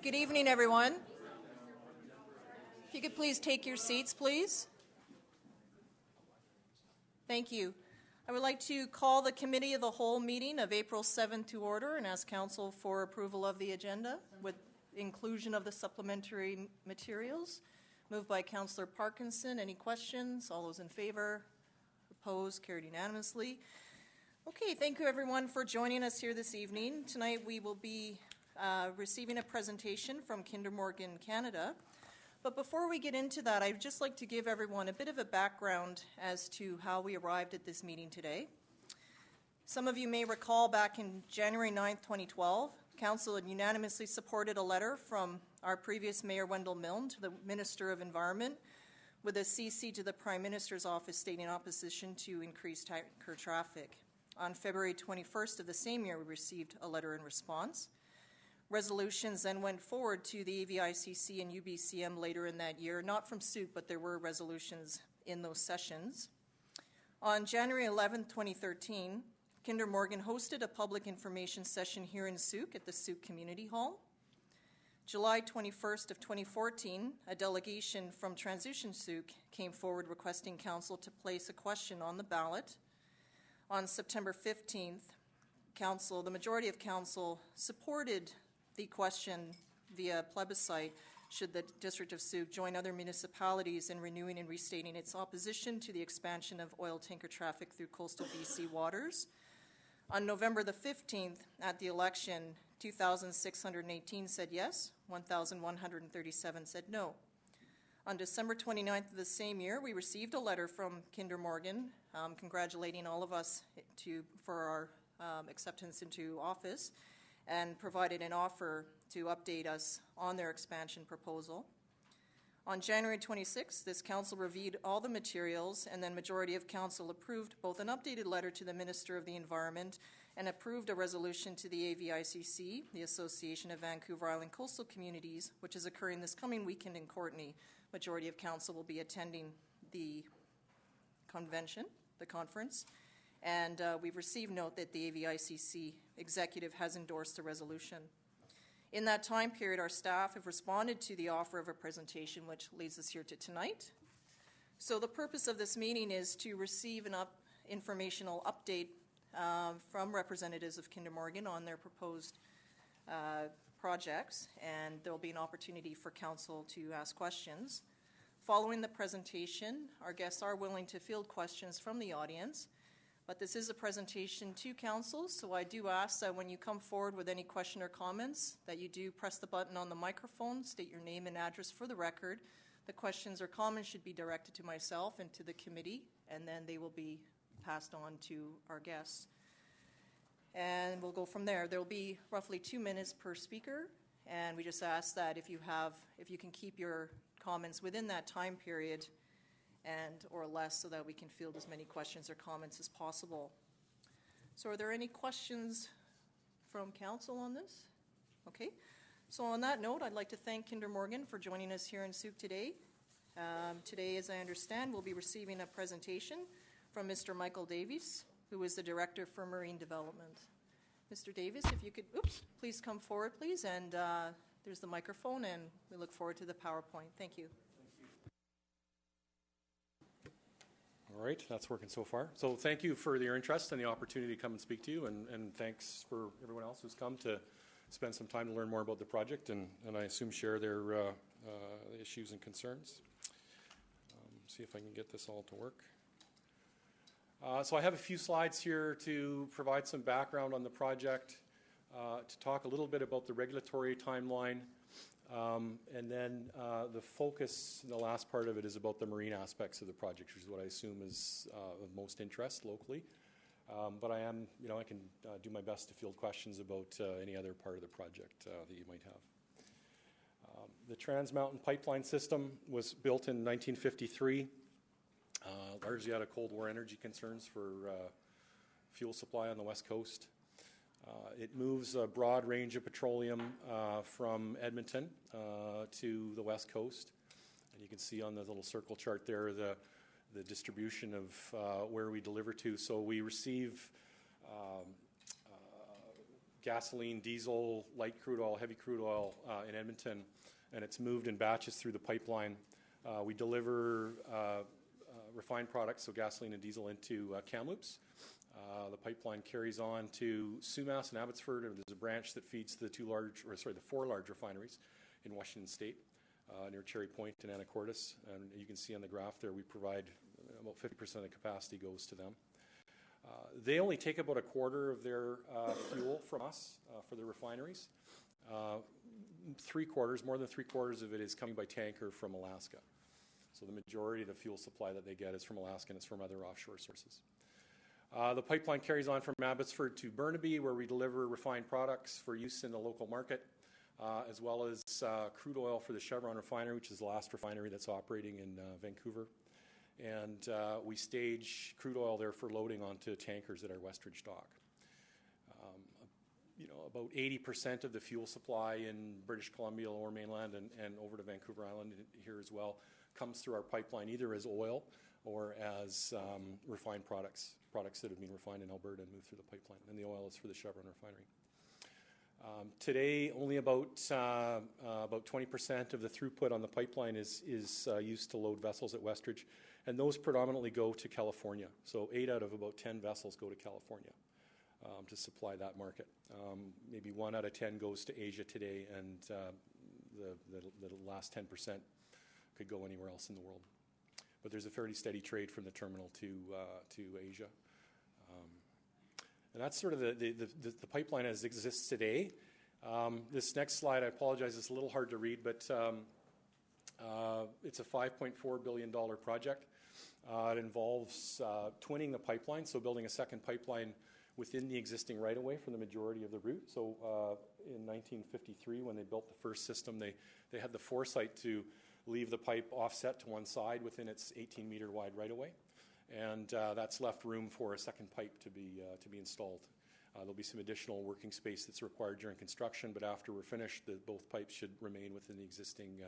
Good evening, everyone. If you could please take your seats, please. Thank you. I would like to call the Committee of the Whole meeting of April 7th to order and ask Council for approval of the agenda with inclusion of the supplementary materials. Moved by Councillor Parkinson. Any questions? All those in favor? Opposed? Carried unanimously. Okay, thank you everyone for joining us here this evening. Tonight we will be receiving a presentation from Kinder Morgan Canada. But before we get into that, I'd just like to give everyone a bit of a background as to how we arrived at this meeting today. Some of you may recall back in January 9th, 2012, Council had unanimously supported a letter from our previous Mayor Wendell Milne to the Minister of Environment with a CC to the Prime Minister's office stating opposition to increased tanker traffic. On February 21st of the same year, we received a letter in response. Resolutions then went forward to the AVICC and UBCM later in that year, not from Sooke, but there were resolutions in those sessions. On January 11th, 2013, Kinder Morgan hosted a public information session here in Sooke at the Sooke Community Hall. July 21st of 2014, a delegation from Transition Sooke came forward requesting Council to place a question on the ballot. On September 15th, the majority of Council supported the question via plebiscite should the District of Sooke join other municipalities in renewing and restating its opposition to the expansion of oil tanker traffic through coastal BC waters. On November the 15th, at the election, 2,618 said yes, 1,137 said no. On December 29th of the same year, we received a letter from Kinder Morgan congratulating all of us for our acceptance into office and provided an offer to update us on their expansion proposal. On January 26th, this Council reviewed all the materials and then majority of Council approved both an updated letter to the Minister of the Environment and approved a resolution to the AVICC, the Association of Vancouver Island Coastal Communities, which is occurring this coming weekend in Courtenay. Majority of Council will be attending the convention, the conference, and we've received note that the AVICC executive has endorsed the resolution. In that time period, our staff have responded to the offer of a presentation, which leads us here to tonight. So the purpose of this meeting is to receive an informational update from representatives of Kinder Morgan on their proposed projects, and there will be an opportunity for Council to ask questions. Following the presentation, our guests are willing to field questions from the audience, but this is a presentation to Council, so I do ask that when you come forward with any question or comments, that you do press the button on the microphone, state your name and address for the record. The questions or comments should be directed to myself and to the committee, and then they will be passed on to our guests. And we'll go from there. There will be roughly 2 minutes per speaker, and we just ask that if you can keep your comments within that time period or less, so that we can field as many questions or comments as possible. So are there any questions from Council on this? Okay. So on that note, I'd like to thank Kinder Morgan for joining us here in Sooke today. Today, as I understand, we'll be receiving a presentation from Mr. Michael Davies, who is the Director for Marine Development. Mr. Davies, if you could, please come forward, please, and there's the microphone, and we look forward to the PowerPoint. Thank you. All right, that's working so far. So thank you for your interest and the opportunity to come and speak to you, and thanks for everyone else who's come to spend some time to learn more about the project, and I assume share their issues and concerns. See if I can get this all to work. So I have a few slides here to provide some background on the project, to talk a little bit about the regulatory timeline, and then the focus in the last part of it is about the marine aspects of the project, which is what I assume is of most interest locally. But I can do my best to field questions about any other part of the project that you might have. The Trans Mountain Pipeline System was built in 1953, largely out of Cold War energy concerns for fuel supply on the West Coast. It moves a broad range of petroleum from Edmonton to the West Coast. And you can see on the little circle chart there the distribution of where we deliver to. So we receive gasoline, diesel, light crude oil, heavy crude oil in Edmonton, and it's moved in batches through the pipeline. We deliver refined products, so gasoline and diesel, into Kamloops. The pipeline carries on to Sumas and Abbotsford, and there's a branch that feeds the four large refineries in Washington State, near Cherry Point and Anacortes. And you can see on the graph there, we provide about 50% of the capacity goes to them. They only take about a quarter of their fuel from us for the refineries. More than three quarters of it is coming by tanker from Alaska. So the majority of the fuel supply that they get is from Alaska, and it's from other offshore sources. The pipeline carries on from Abbotsford to Burnaby, where we deliver refined products for use in the local market, as well as crude oil for the Chevron refinery, which is the last refinery that's operating in Vancouver. And we stage crude oil there for loading onto tankers at our Westridge dock. About 80% of the fuel supply in British Columbia, Lower Mainland, and over to Vancouver Island here as well, comes through our pipeline either as oil or as refined products that have been refined in Alberta and moved through the pipeline. And the oil is for the Chevron refinery. Today, only about 20% of the throughput on the pipeline is used to load vessels at Westridge, and those predominantly go to California. So 8 out of about 10 vessels go to California to supply that market. Maybe 1 out of 10 goes to Asia today, and the last 10% could go anywhere else in the world. But there's a fairly steady trade from the terminal to Asia. And that's sort of the pipeline as it exists today. This next slide, I apologize, it's a little hard to read, but it's a $5.4 billion project. It involves twinning the pipeline, so building a second pipeline within the existing right-of-way for the majority of the route. So in 1953, when they built the first system, they had the foresight to leave the pipe offset to one side within its 18-meter wide right-of-way. And that's left room for a second pipe to be installed. There'll be some additional working space that's required during construction, but after we're finished, both pipes should remain within the existing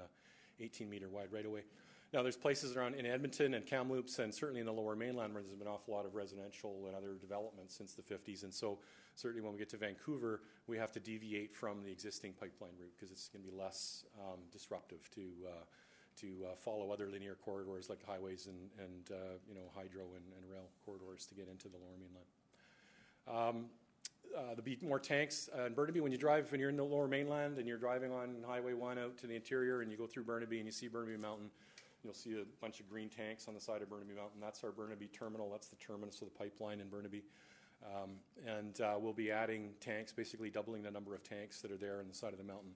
18-meter wide right-of-way. Now, there's places around in Edmonton and Kamloops, and certainly in the Lower Mainland, where there's been an awful lot of residential and other developments since the 50s. And so certainly when we get to Vancouver, we have to deviate from the existing pipeline route because it's going to be less disruptive to follow other linear corridors like highways and hydro and rail corridors to get into the Lower Mainland. There'll be more tanks in Burnaby. When you're in the Lower Mainland and you're driving on Highway 1 out to the interior and you go through Burnaby and you see Burnaby Mountain, you'll see a bunch of green tanks on the side of Burnaby Mountain. That's our Burnaby terminal. That's the terminus of the pipeline in Burnaby. And we'll be adding tanks, basically doubling the number of tanks that are there on the side of the mountain.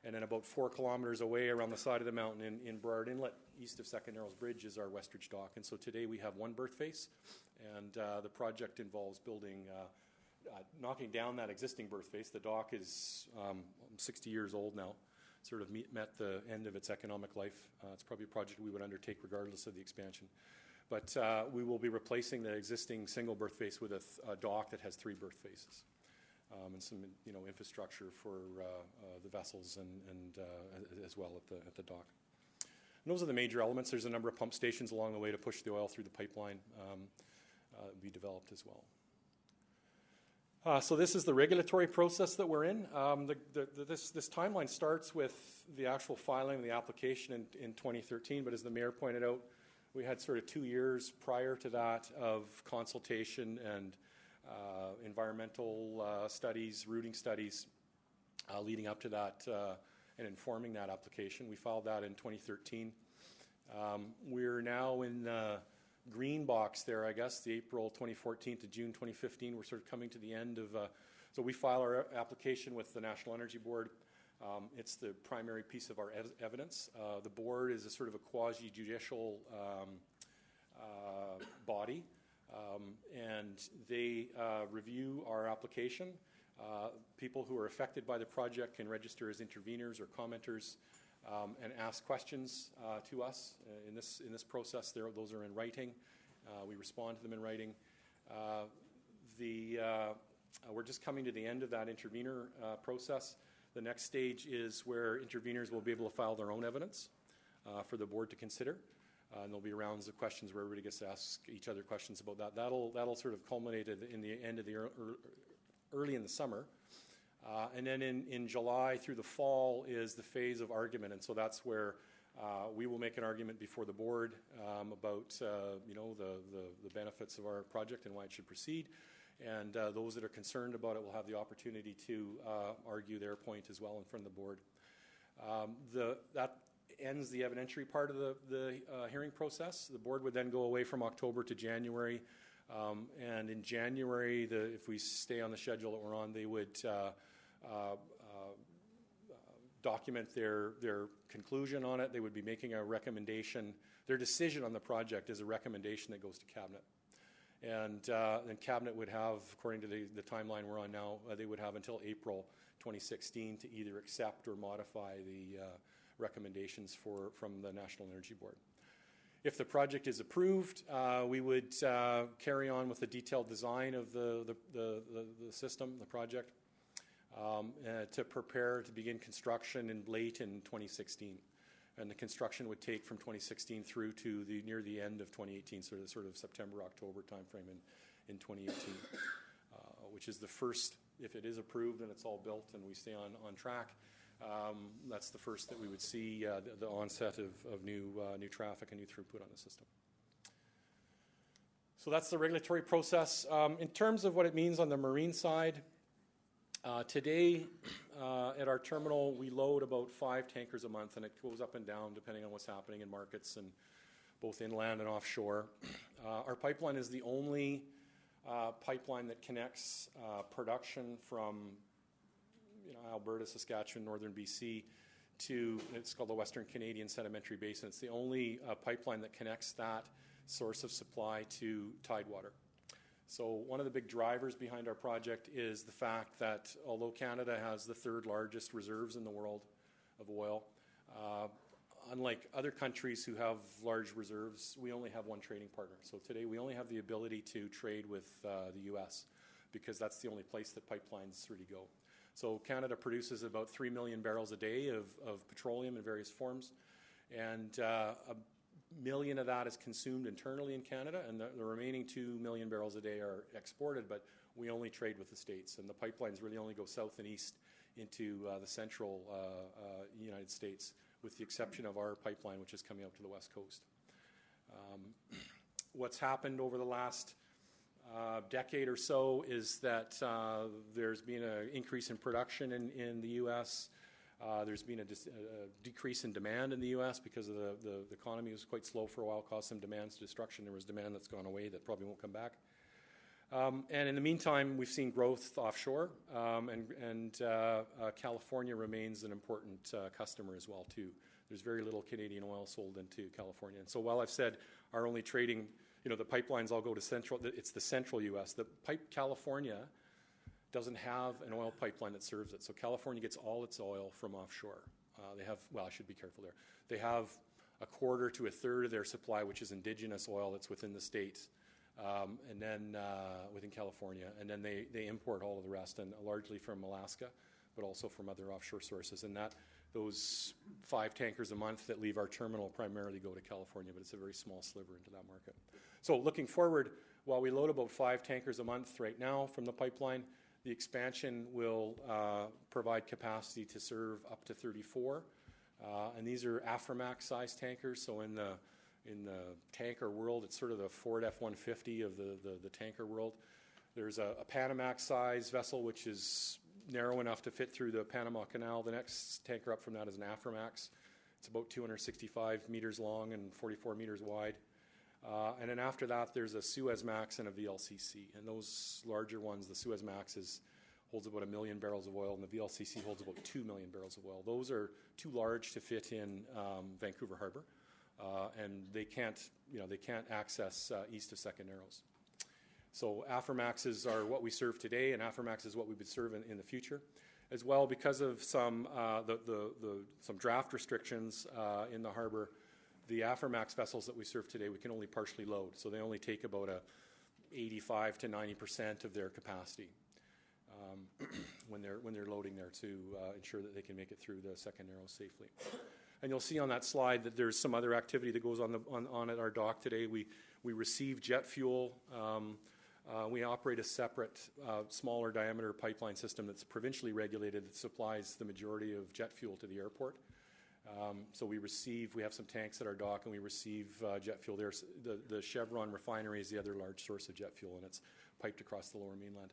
And then about 4 kilometers away around the side of the mountain in Burrard Inlet, east of Second Narrows Bridge, is our Westridge dock. And so today we have one berth face, and the project involves knocking down that existing berth face. The dock is 60 years old now, sort of met the end of its economic life. It's probably a project we would undertake regardless of the expansion. But we will be replacing the existing single berth face with a dock that has 3 berth faces. And some infrastructure for the vessels and as well at the dock. And those are the major elements. There's a number of pump stations along the way to push the oil through the pipeline. Be developed as well. So this is the regulatory process that we're in. This timeline starts with the actual filing of the application in 2013, but as the mayor pointed out, we had sort of 2 years prior to that of consultation and environmental studies, routing studies leading up to that and informing that application. We filed that in 2013. We're now in the green box there, I guess, the April 2014 to June 2015. We're sort of coming to the end of, so we file our application with the National Energy Board. It's the primary piece of our evidence. The board is a sort of a quasi-judicial body, and they review our application. People who are affected by the project can register as interveners or commenters and ask questions to us in this process. Those are in writing. We respond to them in writing. We're just coming to the end of that intervener process. The next stage is where interveners will be able to file their own evidence for the board to consider. And there'll be rounds of questions where everybody gets to ask each other questions about that. That'll sort of culminate in the end of the early in the summer, And then in July through the fall is the phase of argument, and so that's where we will make an argument before the board about the benefits of our project and why it should proceed. And those that are concerned about it will have the opportunity to argue their point as well in front of the board. That ends the evidentiary part of the hearing process. The board would then go away from October to January. And in January, if we stay on the schedule that we're on, they would document their conclusion on it. They would be making a recommendation. Their decision on the project is a recommendation that goes to Cabinet. And then Cabinet would have, according to the timeline we're on now, they would have until April 2016 to either accept or modify the recommendations from the National Energy Board. If the project is approved, we would carry on with the detailed design of the system, the project, to prepare to begin construction late in 2016. And the construction would take from 2016 through to near the end of 2018, so the sort of September, October timeframe in 2018, which is the first, if it is approved and it's all built and we stay on track, that's the first that we would see the onset of new traffic and new throughput on the system. So that's the regulatory process. In terms of what it means on the marine side, today at our terminal we load about 5 tankers a month, and it goes up and down depending on what's happening in markets and both inland and offshore. Our pipeline is the only pipeline that connects production from Alberta, Saskatchewan, northern BC to, it's called the Western Canadian Sedimentary Basin. It's the only pipeline that connects that source of supply to tidewater. So one of the big drivers behind our project is the fact that although Canada has the 3rd largest reserves in the world of oil, unlike other countries who have large reserves, we only have one trading partner. So today we only have the ability to trade with the U.S. because that's the only place that pipelines really go. So Canada produces about 3 million barrels a day of petroleum in various forms, and 1 million of that is consumed internally in Canada, and the remaining 2 million barrels a day are exported, but we only trade with the States, and the pipelines really only go south and east into the central United States, with the exception of our pipeline, which is coming out to the west coast. What's happened over the last decade or so is that there's been an increase in production in the U.S. There's been a decrease in demand in the U.S. because of the economy was quite slow for a while, caused some demand destruction. There was demand that's gone away that probably won't come back. And in the meantime, we've seen growth offshore, and California remains an important customer as well, too. There's very little Canadian oil sold into California. And so while I've said our only trading, the pipelines all go to central, it's the central U.S. California doesn't have an oil pipeline that serves it. So California gets all its oil from offshore. They have, I should be careful there. They have a quarter to a third of their supply, which is indigenous oil that's within the state, and then within California. And then they import all of the rest, and largely from Alaska, but also from other offshore sources. And those 5 tankers a month that leave our terminal primarily go to California, but it's a very small sliver into that market. So looking forward, while we load about 5 tankers a month right now from the pipeline, the expansion will provide capacity to serve up to 34. And these are Aframax-sized tankers, so in the tanker world, it's sort of the Ford F-150 of the tanker world. There's a Panamax-sized vessel, which is narrow enough to fit through the Panama Canal. The next tanker up from that is an Aframax. It's about 265 meters long and 44 meters wide. And then after that, there's a Suezmax and a VLCC. And those larger ones, the Suezmax holds about 1 million barrels of oil, and the VLCC holds about 2 million barrels of oil. Those are too large to fit in Vancouver Harbor, and they can't access east of Second Narrows. So Aframaxes are what we serve today, and Aframax is what we would serve in the future. As well, because of some draft restrictions in the harbor, the Aframax vessels that we serve today, we can only partially load. So they only take about 85 to 90% of their capacity when they're loading there to ensure that they can make it through the Second Narrows safely. And you'll see on that slide that there's some other activity that goes on at our dock today. We receive jet fuel We operate a separate, smaller diameter pipeline system that's provincially regulated that supplies the majority of jet fuel to the airport. So we have some tanks at our dock, and we receive jet fuel there. The Chevron refinery is the other large source of jet fuel, and it's piped across the Lower Mainland.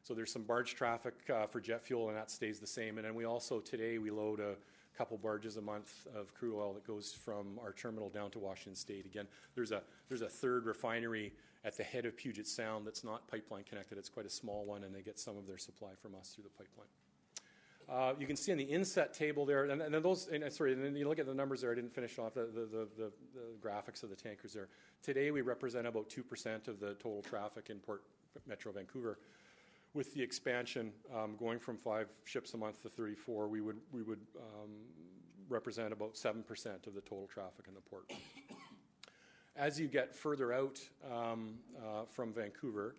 So there's some barge traffic for jet fuel, and that stays the same. And then we also, today, we load a couple barges a month of crude oil that goes from our terminal down to Washington State. Again, there's a third refinery at the head of Puget Sound that's not pipeline connected. It's quite a small one, and they get some of their supply from us through the pipeline. You can see in the inset table there, and then you look at the numbers there. I didn't finish off the graphics of the tankers there. Today, we represent about 2% of the total traffic in Port Metro Vancouver. With the expansion going from 5 ships a month to 34, we would represent about 7% of the total traffic in the port. As you get further out from Vancouver,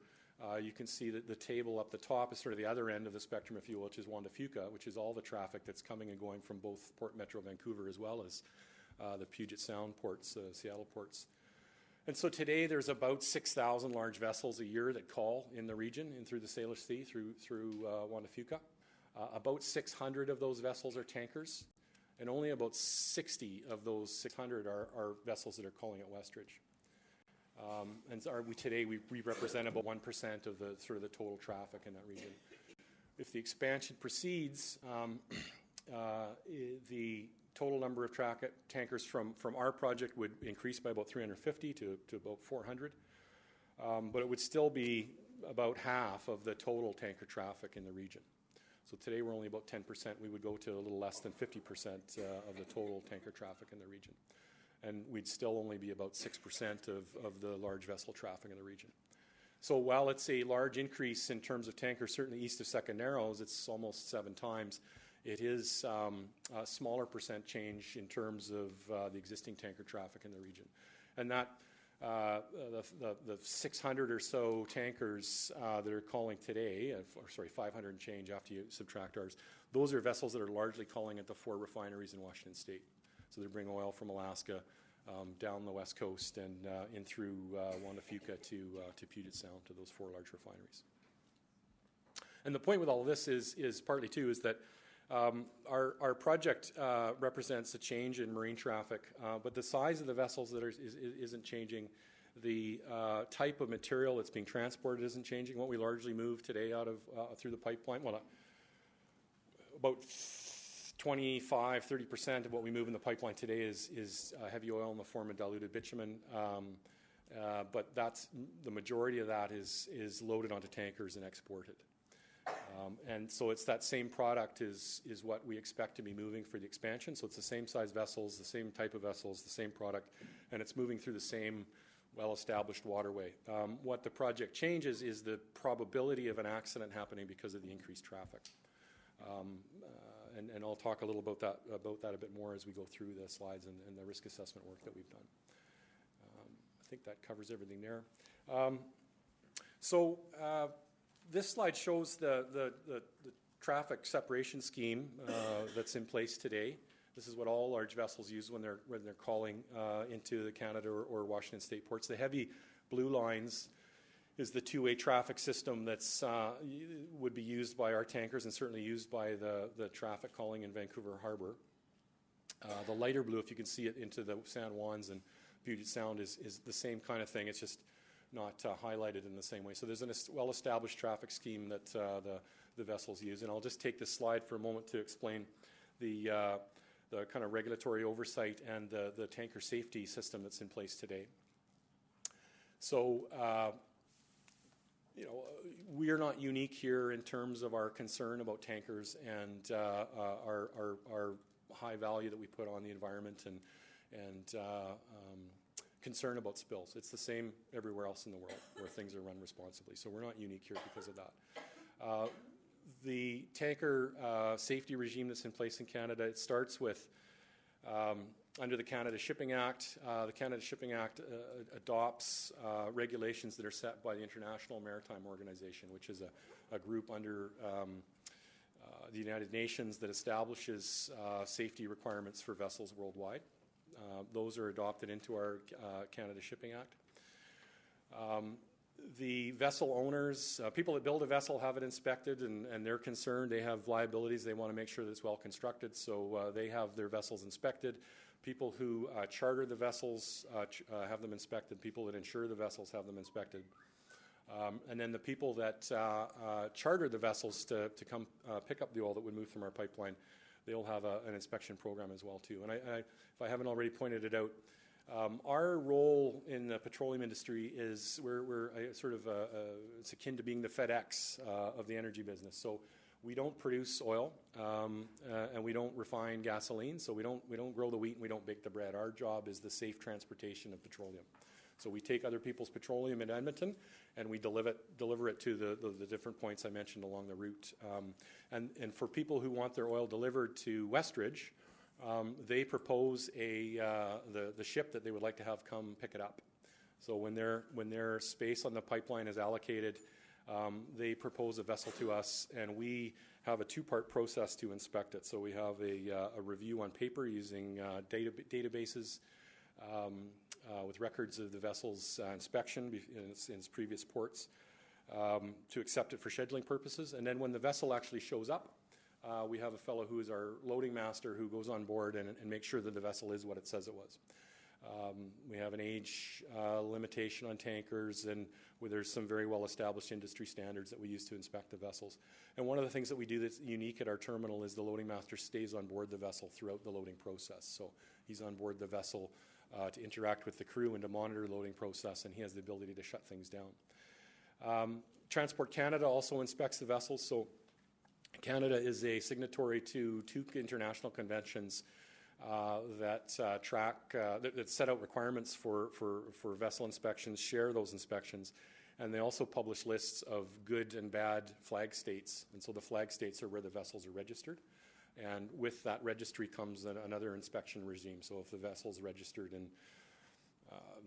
you can see that the table up the top is sort of the other end of the spectrum, if you will, which is Juan de Fuca, which is all the traffic that's coming and going from both Port Metro Vancouver as well as the Puget Sound ports, Seattle ports. And so today there's about 6,000 large vessels a year that call in the region and through the Salish Sea through Juan de Fuca. About 600 of those vessels are tankers, and only about 60 of those 600 are vessels that are calling at Westridge. Today we represent about 1% of the sort of the total traffic in that region. If the expansion proceeds, the total number of tankers from our project would increase by about 350 to about 400, but it would still be about half of the total tanker traffic in the region. So today we're only about 10%. We would go to a little less than 50% of the total tanker traffic in the region. And we'd still only be about 6% of the large vessel traffic in the region. So while it's a large increase in terms of tankers, certainly east of Second Narrows, it's almost 7 times. It is a smaller percent change in terms of the existing tanker traffic in the region. And that the 600 or so tankers that are calling today, 500 and change after you subtract ours, those are vessels that are largely calling at the 4 refineries in Washington State. So they bring oil from Alaska down the west coast and in through Juan de Fuca to Puget Sound, to those 4 large refineries. And the point with all of this is partly, too, is that our project represents a change in marine traffic, but the size of the vessels that isn't changing. The type of material that's being transported isn't changing. What we largely move today out of through the pipeline, about 25-30% of what we move in the pipeline today is heavy oil in the form of diluted bitumen, but that's the majority of that is loaded onto tankers and exported. And so it's that same product is what we expect to be moving for the expansion. So it's the same size vessels, the same type of vessels, the same product, and it's moving through the same well-established waterway. What the project changes is the probability of an accident happening because of the increased traffic. And I'll talk a little about that a bit more as we go through the slides and the risk assessment work that we've done. I think that covers everything there. This slide shows the traffic separation scheme that's in place today. This is what all large vessels use when they're calling into the Canada or Washington State ports. The heavy blue lines is the two-way traffic system that's would be used by our tankers and certainly used by the traffic calling in Vancouver Harbour. The lighter blue, if you can see it into the San Juans and Puget Sound, is the same kind of thing. It's just not highlighted in the same way. So there's a well-established traffic scheme that the vessels use. And I'll just take this slide for a moment to explain the kind of regulatory oversight and the tanker safety system that's in place today. So, we are not unique here in terms of our concern about tankers and our high value that we put on the environment and concern about spills. It's the same everywhere else in the world where things are run responsibly. So we're not unique here because of that. The tanker safety regime that's in place in Canada, it starts with under the Canada Shipping Act. The Canada Shipping Act adopts regulations that are set by the International Maritime Organization, which is a group under the United Nations that establishes safety requirements for vessels worldwide. Those are adopted into our Canada Shipping Act. The vessel owners, people that build a vessel have it inspected, and they're concerned. They have liabilities. They want to make sure that it's well constructed, so they have their vessels inspected. People who charter the vessels have them inspected. People that insure the vessels have them inspected. And then the people that charter the vessels to come pick up the oil that would move from our pipeline, they'll have an inspection program as well too. And if I haven't already pointed it out, our role in the petroleum industry is we're sort of it's akin to being the FedEx of the energy business. So we don't produce oil and we don't refine gasoline. So we don't grow the wheat and we don't bake the bread. Our job is the safe transportation of petroleum. So we take other people's petroleum in Edmonton and we deliver it to the different points I mentioned along the route. And for people who want their oil delivered to Westridge, they propose the ship that they would like to have come pick it up. So when their space on the pipeline is allocated, they propose a vessel to us, and we have a two-part process to inspect it. So we have a review on paper using databases with records of the vessel's inspection in its previous ports to accept it for scheduling purposes. And then when the vessel actually shows up, we have a fellow who is our loading master who goes on board and makes sure that the vessel is what it says it was. We have an age limitation on tankers, and where there's some very well-established industry standards that we use to inspect the vessels. And one of the things that we do that's unique at our terminal is the loading master stays on board the vessel throughout the loading process. So he's on board the vessel to interact with the crew and to monitor the loading process, and he has the ability to shut things down. Transport Canada also inspects the vessels. So Canada is a signatory to two international conventions that set out requirements for vessel inspections, share those inspections, and they also publish lists of good and bad flag states. And so the flag states are where the vessels are registered. And with that registry comes another inspection regime. So if the vessel's registered in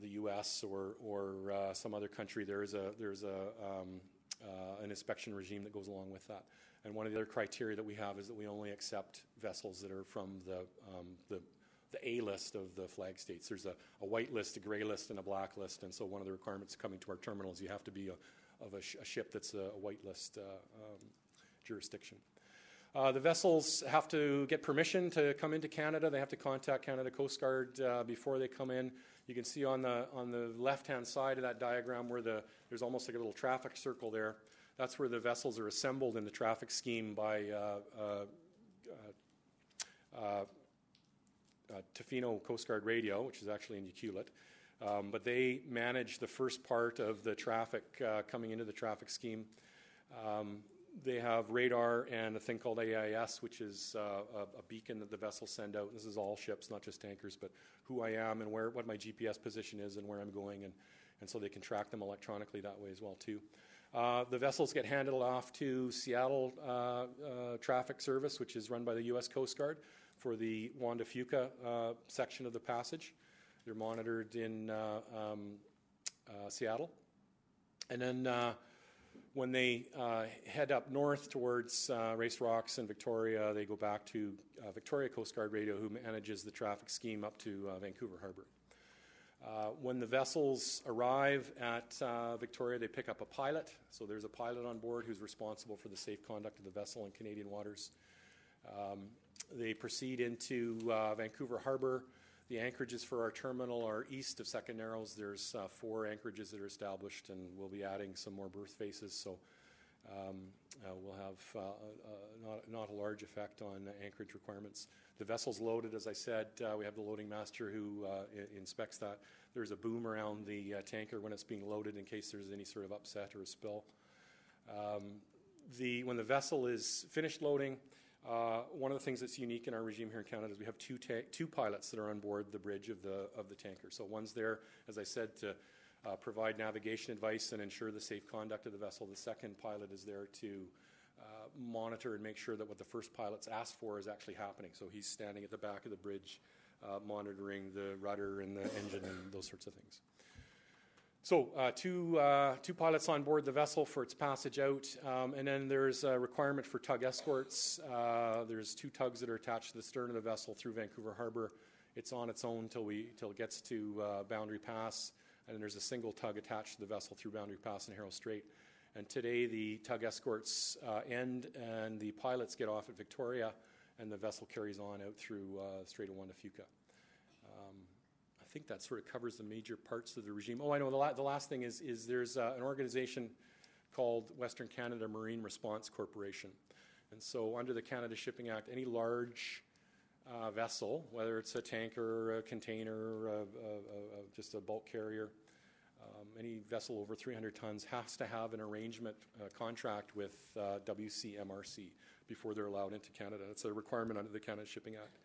the U.S. or some other country, there's an inspection regime that goes along with that. And one of the other criteria that we have is that we only accept vessels that are from the A list of the flag states. There's a white list, a gray list, and a black list. And so one of the requirements coming to our terminal is you have to be a ship that's a white list jurisdiction. The vessels have to get permission to come into Canada. They have to contact Canada Coast Guard before they come in. You can see on the left-hand side of that diagram where there's almost like a little traffic circle there. That's where the vessels are assembled in the traffic scheme by Tofino Coast Guard Radio, which is actually in Ucluelet. But they manage the first part of the traffic coming into the traffic scheme. They have radar and a thing called AIS, which is a beacon that the vessels send out. This is all ships, not just tankers, but who I am and what my GPS position is and where I'm going. And so they can track them electronically that way as well, too. The vessels get handed off to Seattle Traffic Service, which is run by the U.S. Coast Guard, for the Juan de Fuca section of the passage. They're monitored in Seattle. And then when they head up north towards Race Rocks and Victoria, they go back to Victoria Coast Guard Radio, who manages the traffic scheme up to Vancouver Harbour. When the vessels arrive at Victoria, they pick up a pilot. So there's a pilot on board who's responsible for the safe conduct of the vessel in Canadian waters. They proceed into Vancouver Harbour. The anchorages for our terminal are east of Second Narrows. There's 4 anchorages that are established, and we'll be adding some more berth faces. So we'll have not a large effect on anchorage requirements. The vessel's loaded, as I said. We have the loading master who inspects that. There's a boom around the tanker when it's being loaded in case there's any sort of upset or a spill. When the vessel is finished loading, one of the things that's unique in our regime here in Canada is we have two pilots that are on board the bridge of the tanker. So one's there, as I said, to provide navigation advice and ensure the safe conduct of the vessel. The second pilot is there to monitor and make sure that what the first pilot's asked for is actually happening. So he's standing at the back of the bridge monitoring the rudder and the engine and those sorts of things. So two pilots on board the vessel for its passage out, and then there's a requirement for tug escorts. There's 2 tugs that are attached to the stern of the vessel through Vancouver Harbour. It's on its own till it gets to Boundary Pass. and there's a single tug attached to the vessel through Boundary Pass and Harrow Strait. And today the tug escorts end, and the pilots get off at Victoria, and the vessel carries on out through Strait of Juan de Fuca. I think that sort of covers the major parts of the regime. Oh, I know, the last thing is there's an organization called Western Canada Marine Response Corporation. And so under the Canada Shipping Act, any large vessel, whether it's a tanker, a container, just a bulk carrier, any vessel over 300 tons has to have an arrangement contract with WCMRC before they're allowed into Canada. It's a requirement under the Canada Shipping Act.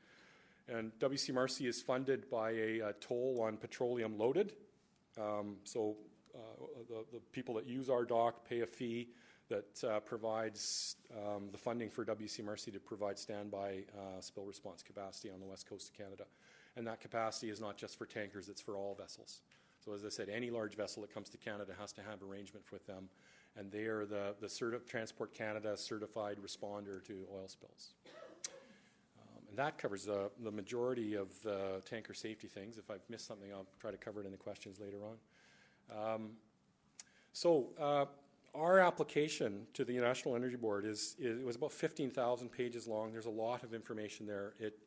And WCMRC is funded by a toll on petroleum loaded. So the people that use our dock pay a fee that provides the funding for WCMRC to provide standby spill response capacity on the west coast of Canada. And that capacity is not just for tankers, it's for all vessels. So as I said, any large vessel that comes to Canada has to have arrangement with them, and they are the Transport Canada certified responder to oil spills. And that covers the majority of the tanker safety things. If I've missed something, I'll try to cover it in the questions later on. Our application to the National Energy Board it was about 15,000 pages long. There's a lot of information there. It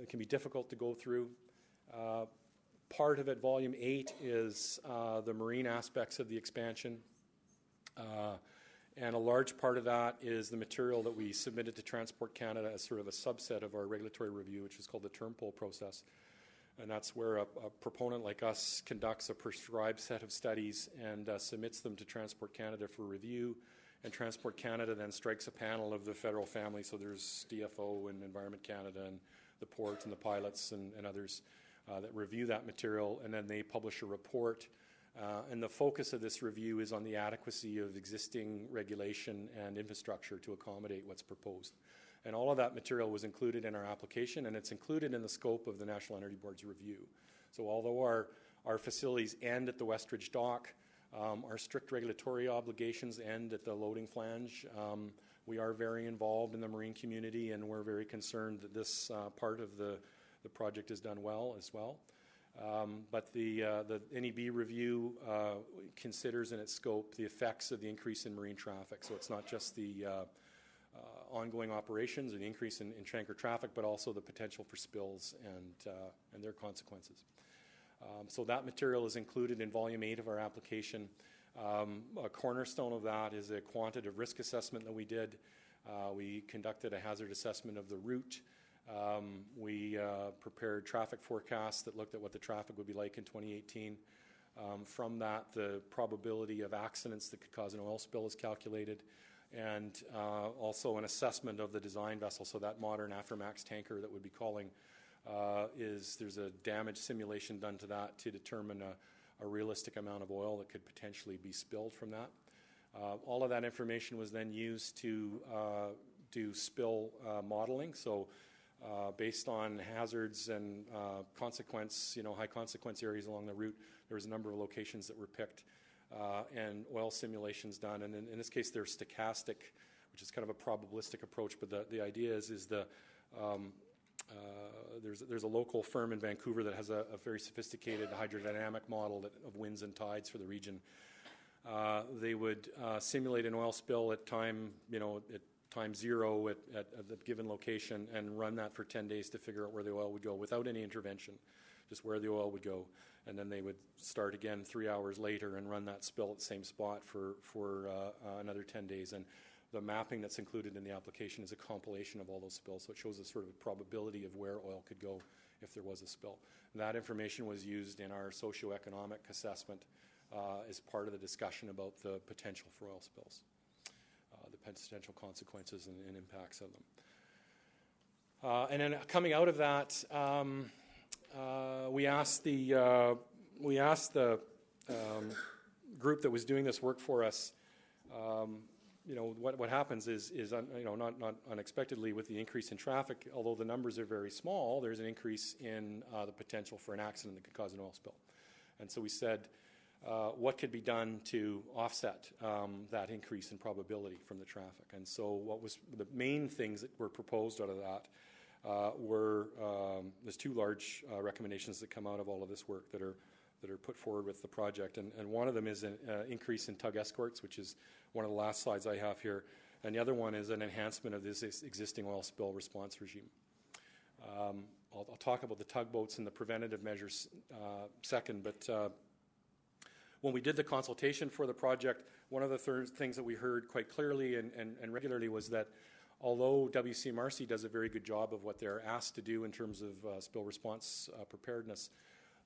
can be difficult to go through. Part of it, Volume 8, is the marine aspects of the expansion. And a large part of that is the material that we submitted to Transport Canada as sort of a subset of our regulatory review, which is called the term pull process. And that's where a proponent like us conducts a prescribed set of studies and submits them to Transport Canada for review. And Transport Canada then strikes a panel of the federal family. So there's DFO and Environment Canada and the port and the pilots and others that review that material. And then they publish a report. And the focus of this review is on the adequacy of existing regulation and infrastructure to accommodate what's proposed. And all of that material was included in our application, and it's included in the scope of the National Energy Board's review. So although our facilities end at the Westridge Dock, our strict regulatory obligations end at the loading flange. We are very involved in the marine community, and we're very concerned that this part of the project is done well as well. But the NEB review considers in its scope the effects of the increase in marine traffic. So it's not just the ongoing operations and the increase in tanker traffic, but also the potential for spills and their consequences. So that material is included in Volume 8 of our application. A cornerstone of that is a quantitative risk assessment that we did. We conducted a hazard assessment of the route. We prepared traffic forecasts that looked at what the traffic would be like in 2018. From that, the probability of accidents that could cause an oil spill is calculated, and also an assessment of the design vessel. So that modern Aframax tanker that we'd be calling there's a damage simulation done to that to determine a realistic amount of oil that could potentially be spilled from that. All of that information was then used to do spill modeling. So based on hazards and high consequence areas along the route, there was a number of locations that were picked and oil simulations done. And in this case, they're stochastic, which is kind of a probabilistic approach. But the idea is there's a local firm in Vancouver that has a very sophisticated hydrodynamic model of winds and tides for the region. They would simulate an oil spill at time zero at the given location and run that for 10 days to figure out where the oil would go without any intervention, just where the oil would go. And then they would start again 3 hours later and run that spill at the same spot for another 10 days. And the mapping that's included in the application is a compilation of all those spills, so it shows a sort of probability of where oil could go if there was a spill. And that information was used in our socioeconomic assessment as part of the discussion about the potential for oil spills, the potential consequences and impacts of them. And then coming out of that, we asked the group that was doing this work for us. What happens is not unexpectedly with the increase in traffic, although the numbers are very small, there's an increase in the potential for an accident that could cause an oil spill. And so we said, what could be done to offset that increase in probability from the traffic? And so what was the main things that were proposed out of that there's two large recommendations that come out of all of this work that are put forward with the project, and one of them is an increase in tug escorts, which is one of the last slides I have here, and the other one is an enhancement of this existing oil spill response regime. I'll talk about the tugboats and the preventative measures second, but when we did the consultation for the project, one of the things that we heard quite clearly and regularly was that although WC Marcy does a very good job of what they're asked to do in terms of spill response preparedness,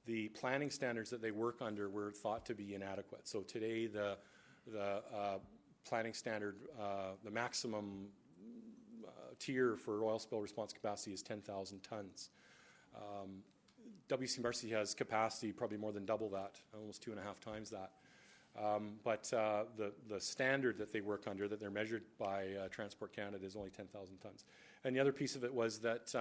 the planning standards that they work under were thought to be inadequate. So today the planning standard, the maximum tier for oil spill response capacity is 10,000 tons. WC Marcy has capacity probably more than double that, almost 2.5 times that. But the standard that they work under, that they're measured by Transport Canada, is only 10,000 tons. And the other piece of it was that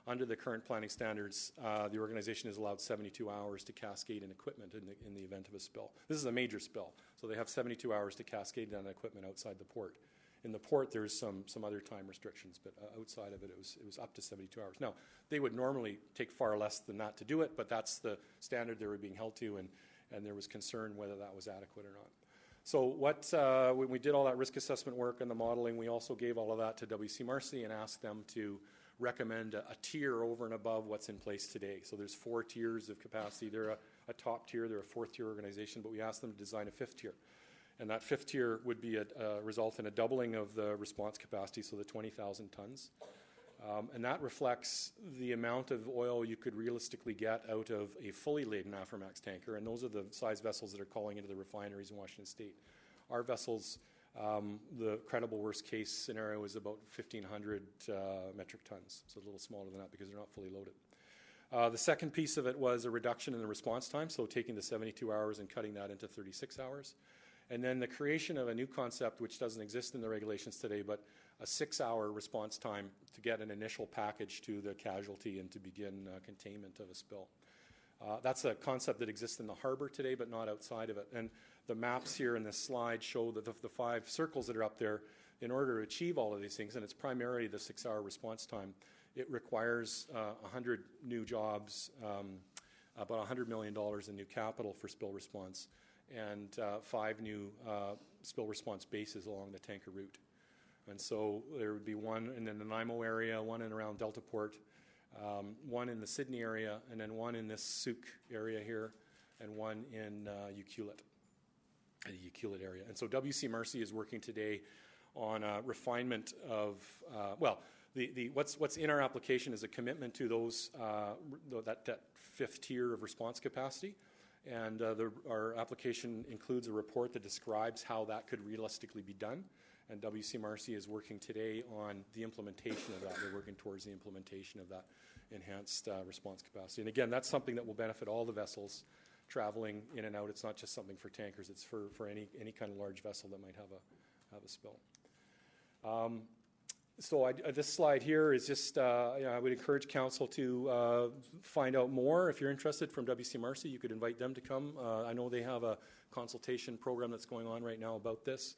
under the current planning standards, the organization is allowed 72 hours to cascade in equipment in the event of a spill. This is a major spill, so they have 72 hours to cascade down equipment outside the port. In the port, there's some other time restrictions, but outside of it, it was up to 72 hours. Now, they would normally take far less than that to do it, but that's the standard they were being held to, and there was concern whether that was adequate or not. So when we did all that risk assessment work and the modeling, we also gave all of that to WC Marcy and asked them to recommend a tier over and above what's in place today. So there's 4 tiers of capacity. They're a top tier, they're a 4th tier organization, but we asked them to design a 5th tier. And that 5th tier would be result in a doubling of the response capacity, so the 20,000 tons. And that reflects the amount of oil you could realistically get out of a fully laden Aframax tanker, and those are the size vessels that are calling into the refineries in Washington State. Our vessels, the credible worst case scenario is about 1,500 metric tons, so a little smaller than that because they're not fully loaded. The second piece of it was a reduction in the response time, so taking the 72 hours and cutting that into 36 hours. And then the creation of a new concept which doesn't exist in the regulations today, but a 6-hour response time to get an initial package to the casualty and to begin containment of a spill. That's a concept that exists in the harbor today, but not outside of it. And the maps here in this slide show that the 5 circles that are up there, in order to achieve all of these things, and it's primarily the 6-hour response time, it requires 100 new jobs, about $100 million in new capital for spill response, and 5 new spill response bases along the tanker route. And so there would be one in the Nanaimo area, one in around Deltaport, one in the Sydney area, and then one in this Souk area here, and one in Ucluelet, the Ucluelet area. And so WC Marcy is working today on refinement of, what's in our application is a commitment to those that 5th tier of response capacity. And our application includes a report that describes how that could realistically be done. And WC Marcy is working today on the implementation of that. They're working towards the implementation of that enhanced response capacity. And again, that's something that will benefit all the vessels traveling in and out. It's not just something for tankers. It's for any kind of large vessel that might have a spill. So this slide here is just, I would encourage council to find out more. If you're interested from WC Marcy, you could invite them to come. I know they have a consultation program that's going on right now about this.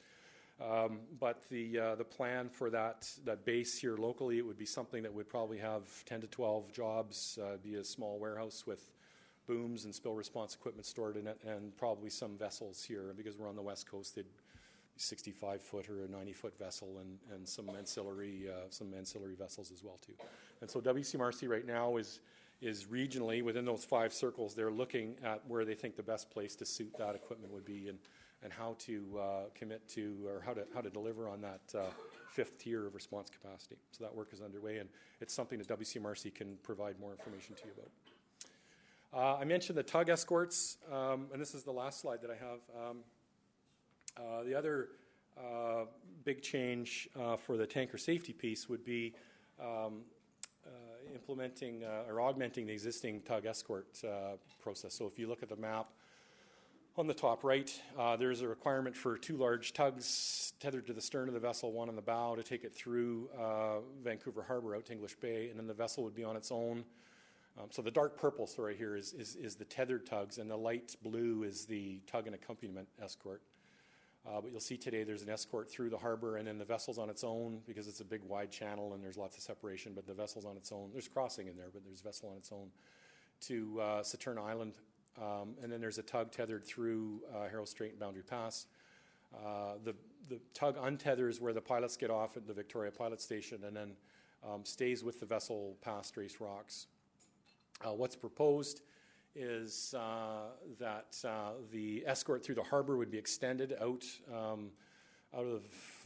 But the plan for that base here locally, it would be something that would probably have 10 to 12 jobs, be a small warehouse with booms and spill response equipment stored in it, and probably some vessels here. Because we're on the West Coast, they'd 65-foot or a 90-foot vessel, and some ancillary vessels as well too. And so WC Marcy right now is regionally within those 5 circles. They're looking at where they think the best place to suit that equipment would be, and how to commit to, or how to deliver on that 5th tier of response capacity. So that work is underway, and it's something that WC Marcy can provide more information to you about. I mentioned the tug escorts, and this is the last slide that I have. The other big change for the tanker safety piece would be implementing or augmenting the existing tug escort process. So if you look at the map on the top right, there's a requirement for 2 large tugs tethered to the stern of the vessel, one on the bow, to take it through Vancouver Harbour out to English Bay, and then the vessel would be on its own. So the dark purple, sorry, here is the tethered tugs, and the light blue is the tug and accompaniment escort. But you'll see today there's an escort through the harbor, and then the vessel's on its own because it's a big wide channel and there's lots of separation, but the vessel's on its own. There's crossing in there, but there's a vessel on its own to Saturn Island. And then there's a tug tethered through Harrow Strait and Boundary Pass. The tug untethers where the pilots get off at the Victoria Pilot Station and then stays with the vessel past Race Rocks. What's proposed is that the escort through the harbor would be extended out of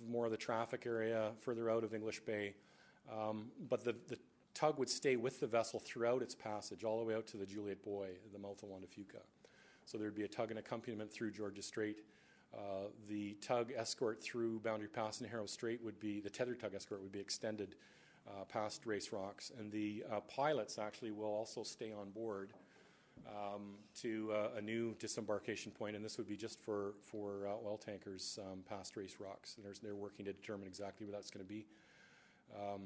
more of the traffic area, further out of English Bay. But the tug would stay with the vessel throughout its passage, all the way out to the Juliet Buoy, the mouth of Juan de Fuca. So there'd be a tug and accompaniment through Georges Strait. The tug escort through Boundary Pass and Harrow Strait would be, the tethered tug escort would be extended past Race Rocks. And the pilots actually will also stay on board to a new disembarkation point, and this would be just for oil tankers past Race Rocks. And they're working to determine exactly where that's going to be.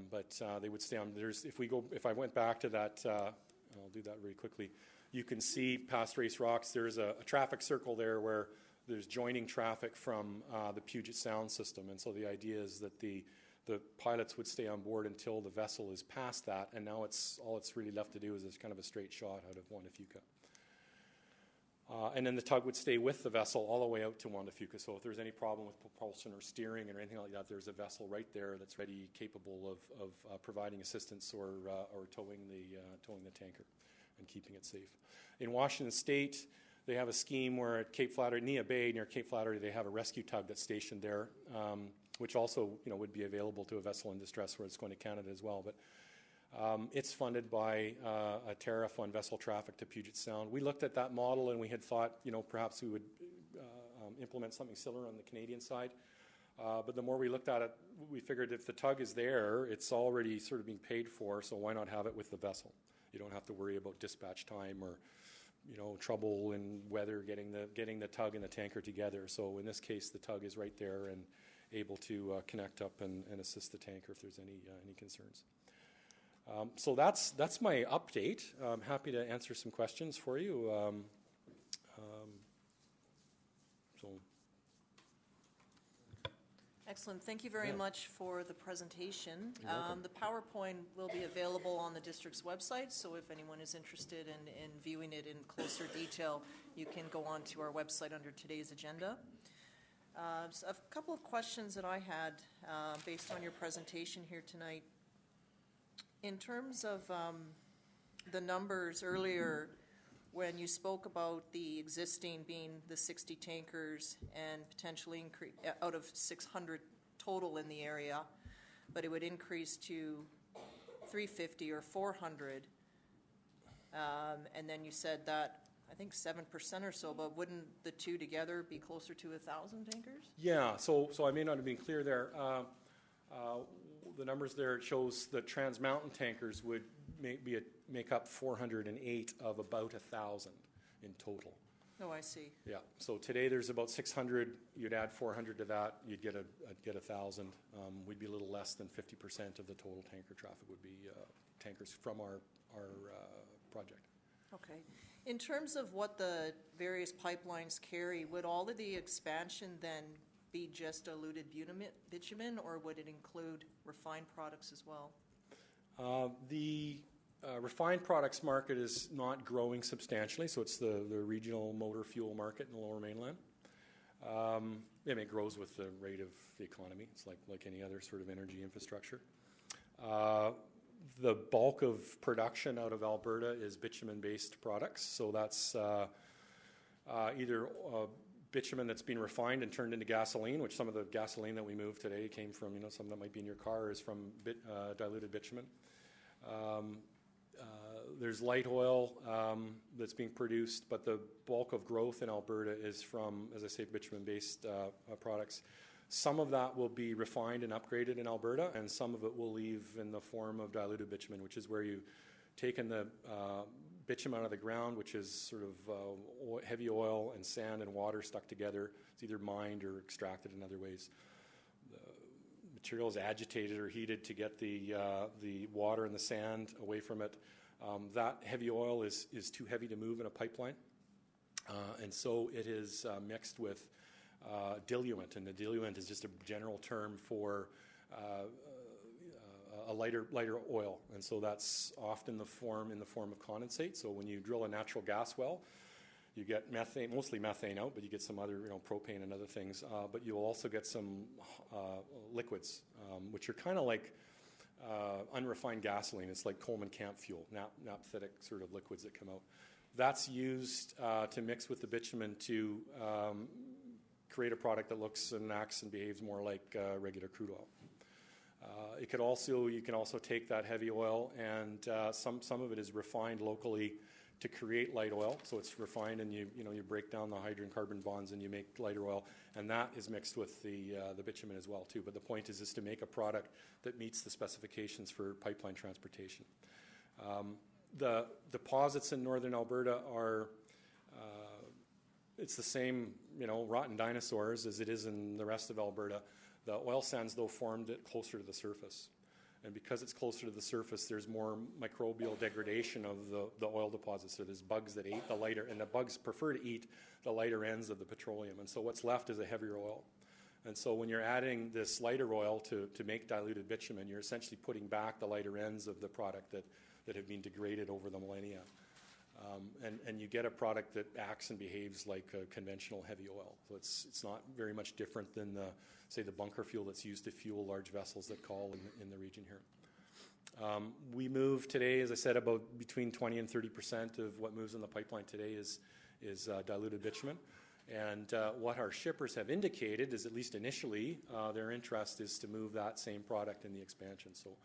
But they would stay on. If I went back to that, I'll do that very quickly. You can see past Race Rocks. There's a traffic circle there where there's joining traffic from the Puget Sound system, and so the idea is that the pilots would stay on board until the vessel is past that, and now all it's really left to do is kind of a straight shot out of Juan de Fuca. And then the tug would stay with the vessel all the way out to Juan de Fuca. So if there's any problem with propulsion or steering or anything like that, there's a vessel right there that's ready, capable of providing assistance or towing the tanker and keeping it safe. In Washington State, they have a scheme where at Cape Flattery, Nia Bay, near Cape Flattery, they have a rescue tug that's stationed there, which also would be available to a vessel in distress where it's going to Canada as well. But it's funded by a tariff on vessel traffic to Puget Sound. We looked at that model and we had thought, perhaps we would implement something similar on the Canadian side. But the more we looked at it, we figured if the tug is there, it's already sort of being paid for, so why not have it with the vessel? You don't have to worry about dispatch time or trouble in weather getting the tug and the tanker together. So in this case, the tug is right there and able to connect up and assist the tanker if there's any concerns. So that's my update. I'm happy to answer some questions for you. Excellent. Thank you very much for the presentation. You're welcome. The PowerPoint will be available on the district's website, so if anyone is interested in viewing it in closer detail, you can go on to our website under today's agenda. So a couple of questions that I had based on your presentation here tonight. In terms of the numbers earlier, when you spoke about the existing being the 60 tankers and potentially out of 600 total in the area, but it would increase to 350 or 400, and then you said that I think 7% or so, but wouldn't the two together be closer to 1,000 tankers? Yeah, so I may not have been clear there. The numbers there, it shows that Trans Mountain tankers would make up 408 of about 1,000 in total. Oh, I see. Yeah, so today there's about 600. You'd add 400 to that, you'd get 1,000. We'd be a little less than 50% of the total tanker traffic would be tankers from our project. Okay. In terms of what the various pipelines carry, would all of the expansion then be just diluted bitumen, or would it include refined products as well? The refined products market is not growing substantially, so it's the regional motor fuel market in the Lower Mainland. It grows with the rate of the economy. It's like any other sort of energy infrastructure. The bulk of production out of Alberta is bitumen-based products, so that's either bitumen that's been refined and turned into gasoline, which some of the gasoline that we moved today came from, some that might be in your car is from diluted bitumen. There's light oil that's being produced, but the bulk of growth in Alberta is from, as I say, bitumen-based products. Some of that will be refined and upgraded in Alberta, and some of it will leave in the form of diluted bitumen, which is where you've taken the bitumen out of the ground, which is sort of heavy oil and sand and water stuck together. It's either mined or extracted in other ways. The material is agitated or heated to get the water and the sand away from it. That heavy oil is too heavy to move in a pipeline, and so it is mixed with diluent, and the diluent is just a general term for a lighter oil, and so that's often in the form of condensate. So when you drill a natural gas well, you get methane, mostly methane out, but you get some other, propane and other things. But you'll also get some liquids, which are kind of like unrefined gasoline. It's like Coleman camp fuel, naphthic sort of liquids that come out. That's used to mix with the bitumen to create a product that looks and acts and behaves more like regular crude oil. You can also take that heavy oil, and some of it is refined locally to create light oil. So it's refined, and you break down the hydrocarbon bonds and you make lighter oil, and that is mixed with the bitumen as well too. But the point is to make a product that meets the specifications for pipeline transportation. The deposits in northern Alberta are it's the same rotten dinosaurs as it is in the rest of Alberta. The oil sands, though, formed it closer to the surface. And because it's closer to the surface, there's more microbial degradation of the oil deposits. So there's bugs that ate the lighter, and the bugs prefer to eat the lighter ends of the petroleum. And so what's left is a heavier oil. And so when you're adding this lighter oil to make diluted bitumen, you're essentially putting back the lighter ends of the product that have been degraded over the millennia. And you get a product that acts and behaves like a conventional heavy oil. So it's not very much different than say the bunker fuel that's used to fuel large vessels that call in the region here. We move today, as I said, about between 20 and 30% of what moves in the pipeline today is diluted bitumen. And what our shippers have indicated is, at least initially, their interest is to move that same product in the expansion. So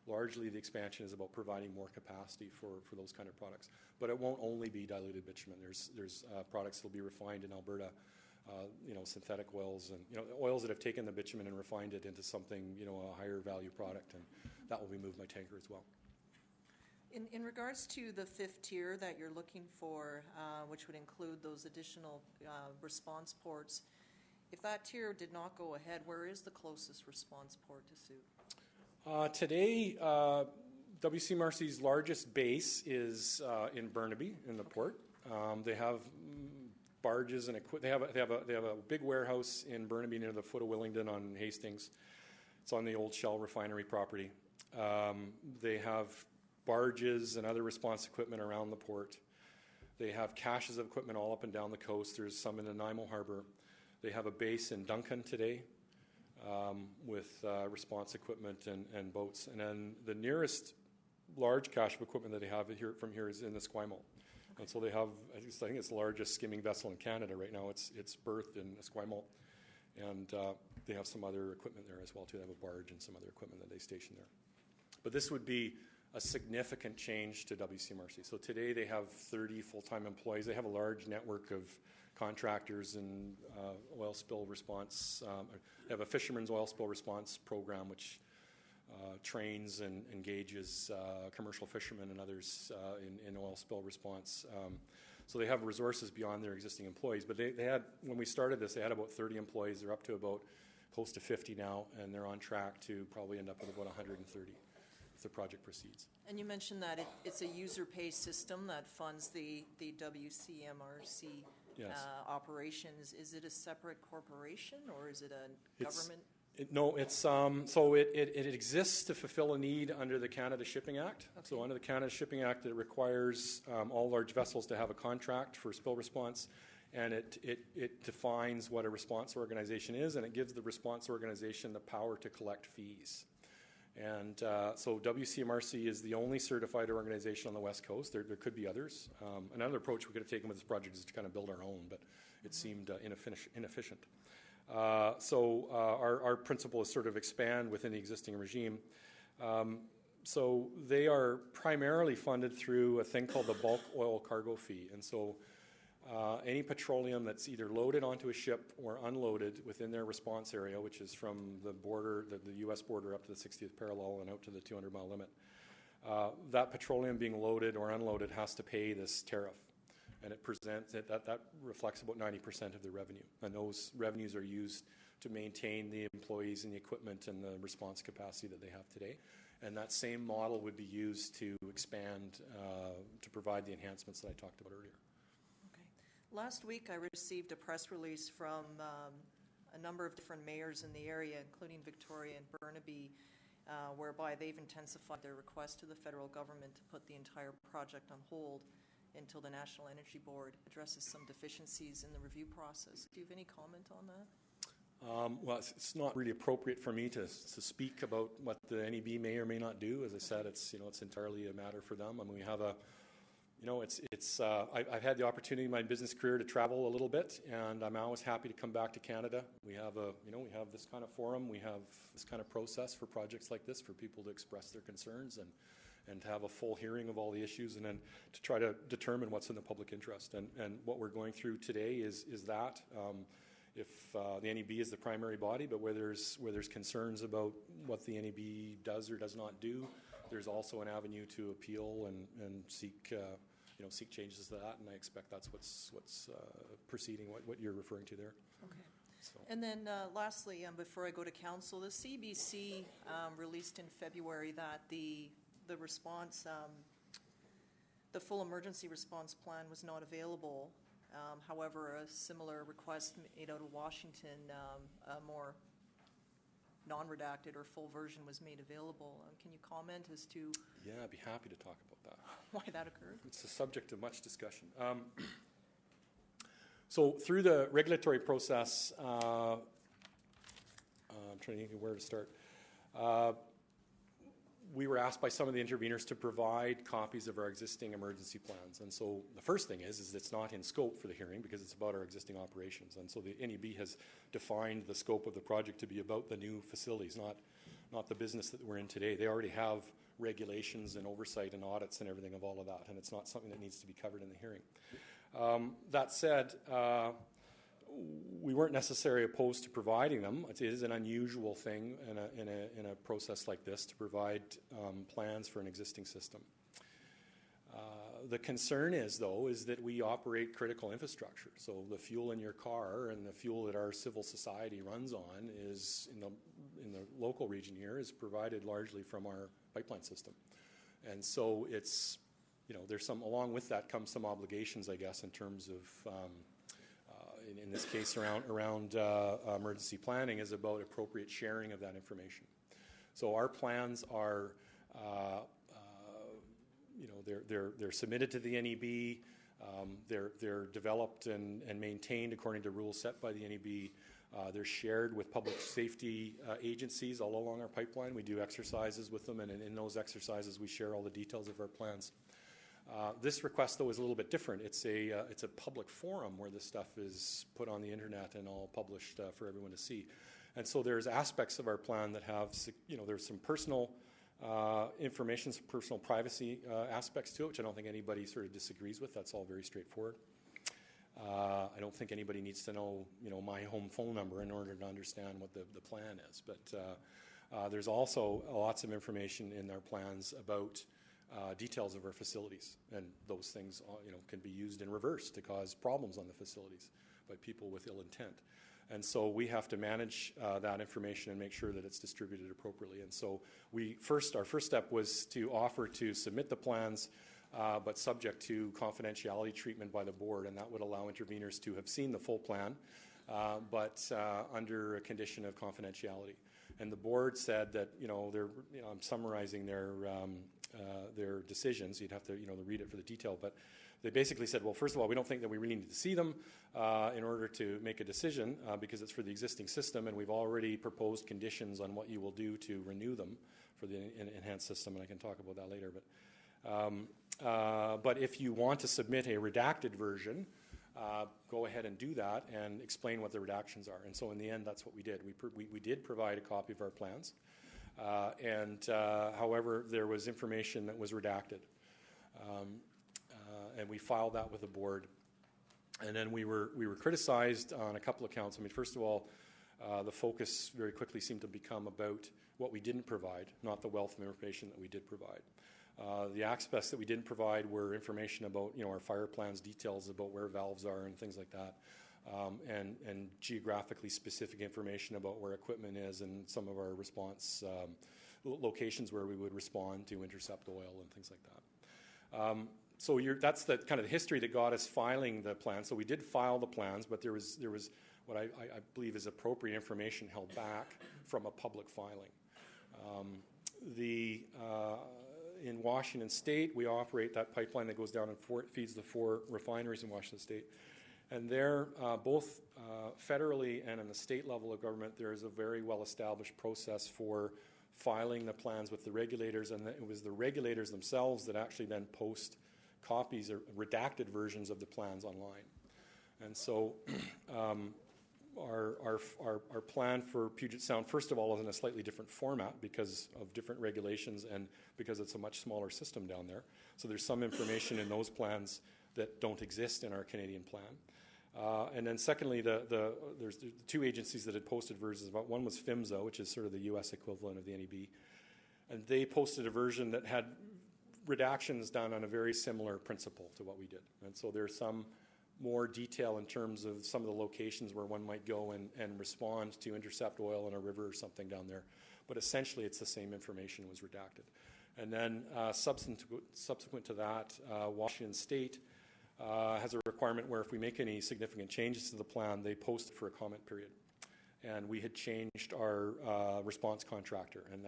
largely the expansion is about providing more capacity for those kind of products. But it won't only be diluted bitumen. There's products that will be refined in Alberta, synthetic oils, and oils that have taken the bitumen and refined it into something, a higher value product, and that will be moved by tanker as well. In regards to the fifth tier that you're looking for, which would include those additional response ports, if that tier did not go ahead, where is the closest response port to Soo? Today, WCMRC's largest base is in Burnaby, in the port. They have barges and they have a big warehouse in Burnaby near the foot of Willingdon on Hastings. It's on the old Shell refinery property. They have barges and other response equipment around the port. They have caches of equipment all up and down the coast. There's some in Nanaimo Harbor. They have a base in Duncan today with response equipment and boats. And then the nearest large cache of equipment that they have from here is in the Esquimalt. Okay. And so they have, I think it's the largest skimming vessel in Canada right now. It's berthed in Esquimalt. And they have some other equipment there as well too. They have a barge and some other equipment that they station there. But this would be a significant change to WCMRC. So today they have 30 full-time employees. They have a large network of contractors and oil spill response. They have a fisherman's oil spill response program which trains and engages commercial fishermen and others in oil spill response. So they have resources beyond their existing employees. But they had, when we started this, they had about 30 employees. They're up to about close to 50 now, and they're on track to probably end up with about 130 if the project proceeds. And you mentioned that it's a user pay system that funds the WCMRC yes. Operations. Is it a separate corporation or is it a government? It exists to fulfill a need under the Canada Shipping Act. Okay. So under the Canada Shipping Act, it requires all large vessels to have a contract for spill response, and it defines what a response organization is, and it gives the response organization the power to collect fees. And so WCMRC is the only certified organization on the West Coast. There could be others. Another approach we could have taken with this project is to kind of build our own, but it seemed inefficient. So our principle is sort of expand within the existing regime. So they are primarily funded through a thing called the bulk oil cargo fee. And so any petroleum that's either loaded onto a ship or unloaded within their response area, which is from the border, the U.S. border up to the 60th parallel and out to the 200-mile limit, that petroleum being loaded or unloaded has to pay this tariff. And it presents that reflects about 90% of the revenue. And those revenues are used to maintain the employees and the equipment and the response capacity that they have today. And that same model would be used to expand to provide the enhancements that I talked about earlier. Last week, I received a press release from a number of different mayors in the area, including Victoria and Burnaby, whereby they've intensified their request to the federal government to put the entire project on hold until the National Energy Board addresses some deficiencies in the review process. Do you have any comment on that? Well, it's not really appropriate for me to speak about what the NEB may or may not do. As I said, it's entirely a matter for them. I mean, we have I've had the opportunity in my business career to travel a little bit, and I'm always happy to come back to Canada. We have we have this kind of forum, we have this kind of process for projects like this for people to express their concerns and to have a full hearing of all the issues, and then to try to determine what's in the public interest. And what we're going through today is that. If the NEB is the primary body, but where there's concerns about what the NEB does or does not do, there's also an avenue to appeal and seek seek changes to that. And I expect that's what's proceeding. What you're referring to there. Okay. So. And then lastly, before I go to council, the CBC released in February that the response, the full emergency response plan was not available. However, a similar request made out of Washington, a more non-redacted or full version was made available. Can you comment as to... Yeah, I'd be happy to talk about that. Why that occurred? It's the subject of much discussion. So through the regulatory process, I'm trying to think of where to start. We were asked by some of the interveners to provide copies of our existing emergency plans. And so the first thing is it's not in scope for the hearing because it's about our existing operations. And so the NEB has defined the scope of the project to be about the new facilities, not the business that we're in today. They already have regulations and oversight and audits and everything of all of that, and it's not something that needs to be covered in the hearing. That said, we weren't necessarily opposed to providing them. It is an unusual thing in a process like this to provide plans for an existing system. The concern is that we operate critical infrastructure. So the fuel in your car and the fuel that our civil society runs on is in the local region here is provided largely from our pipeline system. And so it's, there's some, along with that comes some obligations, I guess, in terms of in this case around emergency planning is about appropriate sharing of that information. So our plans are, they're submitted to the NEB. They're developed and maintained according to rules set by the NEB. They're shared with public safety agencies all along our pipeline. We do exercises with them, and in those exercises we share all the details of our plans. This request, though, is a little bit different. It's a public forum where this stuff is put on the internet and all published for everyone to see. And so there's aspects of our plan that have, there's some personal information, some personal privacy aspects to it, which I don't think anybody sort of disagrees with. That's all very straightforward. I don't think anybody needs to know, my home phone number in order to understand what the plan is. But there's also lots of information in our plans about details of our facilities, and those things can be used in reverse to cause problems on the facilities by people with ill intent. And so we have to manage that information and make sure that it's distributed appropriately. And so our first step was to offer to submit the plans, but subject to confidentiality treatment by the board, and that would allow interveners to have seen the full plan, but under a condition of confidentiality. And the board said that, I'm summarizing their decisions. You'd have to, read it for the detail. But they basically said, well, first of all, we don't think that we really need to see them in order to make a decision because it's for the existing system, and we've already proposed conditions on what you will do to renew them for the enhanced system, and I can talk about that later. But if you want to submit a redacted version, go ahead and do that and explain what the redactions are. And so in the end, that's what we did. We did provide a copy of our plans. However, there was information that was redacted. And we filed that with the board. And then we were criticized on a couple of counts. I mean, first of all, the focus very quickly seemed to become about what we didn't provide, not the wealth of information that we did provide. The aspects that we didn't provide were information about, our fire plans, details about where valves are and things like that, and geographically specific information about where equipment is and some of our response locations where we would respond to intercept oil and things like that. So that's the kind of the history that got us filing the plan. So we did file the plans, but there was what I believe is appropriate information held back from a public filing. In Washington State, we operate that pipeline that goes down and feeds the 4 refineries in Washington State. And there, both federally and in the state level of government, there is a very well-established process for filing the plans with the regulators, and it was the regulators themselves that actually then post copies or redacted versions of the plans online. And so our plan for Puget Sound, first of all, is in a slightly different format because of different regulations and because it's a much smaller system down there. So there's some information in those plans that don't exist in our Canadian plan. And then secondly, there's the 2 agencies that had posted versions. One was PHMSA, which is sort of the U.S. equivalent of the NEB. And they posted a version that had redactions done on a very similar principle to what we did. And so there's some more detail in terms of some of the locations where one might go and respond to intercept oil in a river or something down there. But essentially, it's the same information was redacted. And then subsequent to that, Washington State has a requirement where if we make any significant changes to the plan, they post it for a comment period. And we had changed our response contractor, and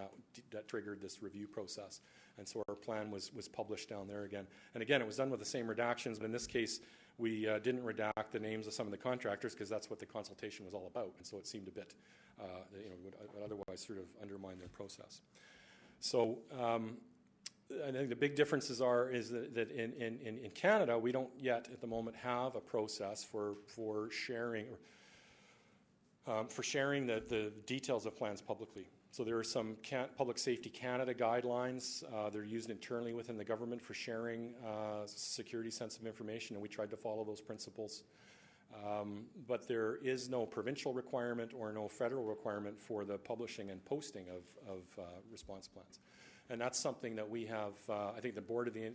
that triggered this review process. And so our plan was published down there again. And again, it was done with the same redactions, but in this case, we didn't redact the names of some of the contractors because that's what the consultation was all about. And so it seemed a bit, would otherwise sort of undermine their process. So I think the big differences is that in Canada, we don't yet at the moment have a process for sharing the details of plans publicly. So there are some Public Safety Canada guidelines. They're used internally within the government for sharing security-sensitive information, and we tried to follow those principles. But there is no provincial requirement or no federal requirement for the publishing and posting of response plans. And that's something that we have, I think the board of the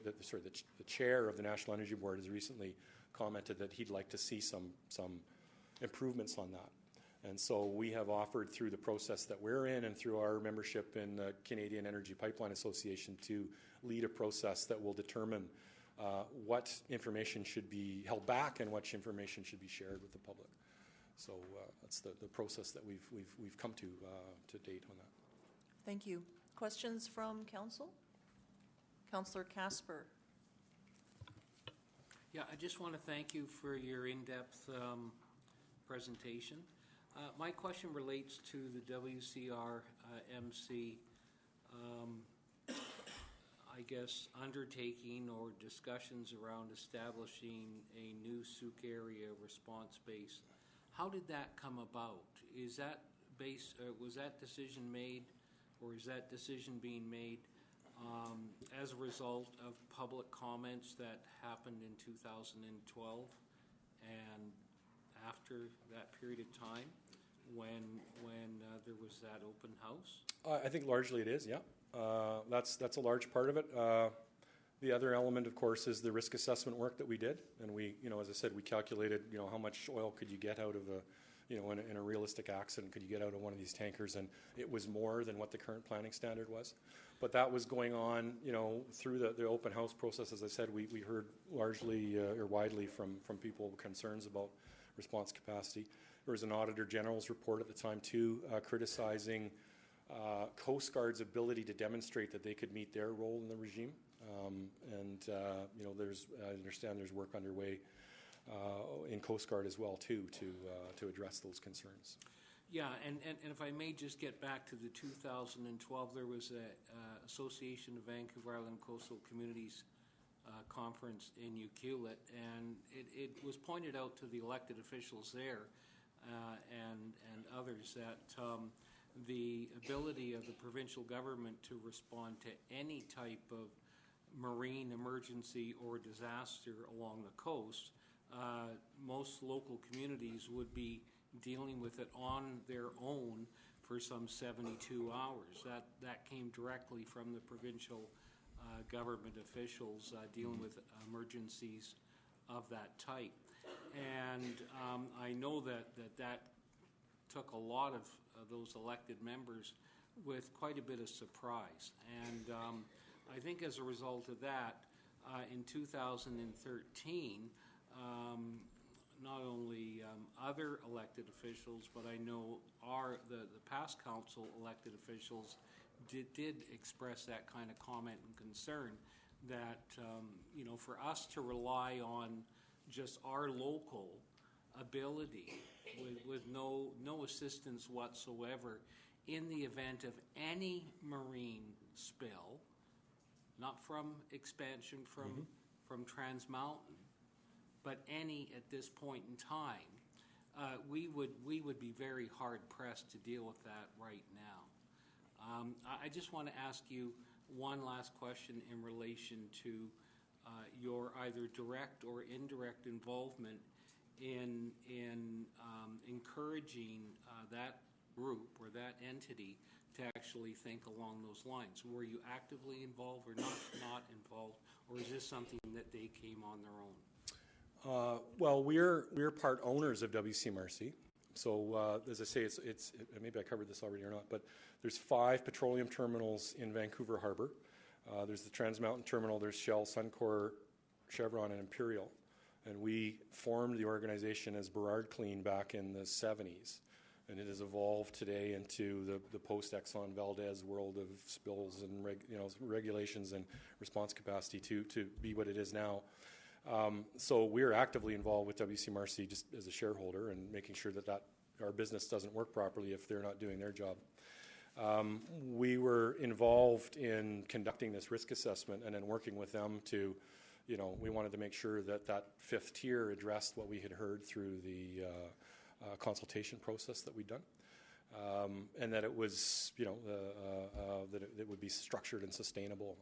chair of the National Energy Board has recently commented that he'd like to see some improvements on that. And so we have offered through the process that we're in and through our membership in the Canadian Energy Pipeline Association to lead a process that will determine what information should be held back and what information should be shared with the public. So that's the process that we've come to date on that. Thank you. Questions from council? Councillor Casper. Yeah, I just want to thank you for your in-depth presentation. My question relates to the WCR-MC, I guess, undertaking or discussions around establishing a new Sooke area response base. How did that come about? Is that was that decision made, or is that decision being made as a result of public comments that happened in 2012 and after that period of time when there was that open house? I think largely it is, yeah. That's a large part of it. The other element, of course, is the risk assessment work that we did, and we, as I said, we calculated, how much oil could you get out of in a realistic accident, could you get out of one of these tankers, and it was more than what the current planning standard was. But that was going on, through the open house process. As I said, we heard largely or widely from people concerns about response capacity. There was an Auditor General's report at the time too, criticizing Coast Guard's ability to demonstrate that they could meet their role in the regime. I understand there's work underway in Coast Guard as well too to address those concerns. Yeah, and if I may just get back to the 2012, there was a Association of Vancouver Island Coastal Communities conference in Ucluelet, and it was pointed out to the elected officials there and others that the ability of the provincial government to respond to any type of marine emergency or disaster along the coast, most local communities would be dealing with it on their own for some 72 hours. That came directly from the provincial government officials dealing with emergencies of that type. And I know that took a lot of those elected members with quite a bit of surprise. And I think as a result of that, in 2013, not only other elected officials, but I know the past council elected officials did express that kind of comment and concern that, for us to rely on just our local ability with no assistance whatsoever in the event of any marine spill, not from expansion from Trans Mountain, but any at this point in time, we would be very hard pressed to deal with that right now. I just want to ask you one last question in relation to your either direct or indirect involvement in encouraging that group or that entity to actually think along those lines. Were you actively involved or not involved, or is this something that they came on their own? Well, we're part owners of WCMRC. So as I say, it's maybe I covered this already or not, but there's 5 petroleum terminals in Vancouver Harbour. There's the Trans Mountain Terminal, there's Shell, Suncor, Chevron, and Imperial. And we formed the organization as Burrard Clean back in the 70s. And it has evolved today into the post-Exxon Valdez world of spills and regulations and response capacity to be what it is now. So we're actively involved with WCMRC just as a shareholder and making sure that our business doesn't work properly if they're not doing their job. We were involved in conducting this risk assessment and then working with them to, we wanted to make sure that 5th tier addressed what we had heard through the consultation process that we'd done, and that it was, that it would be structured and sustainable.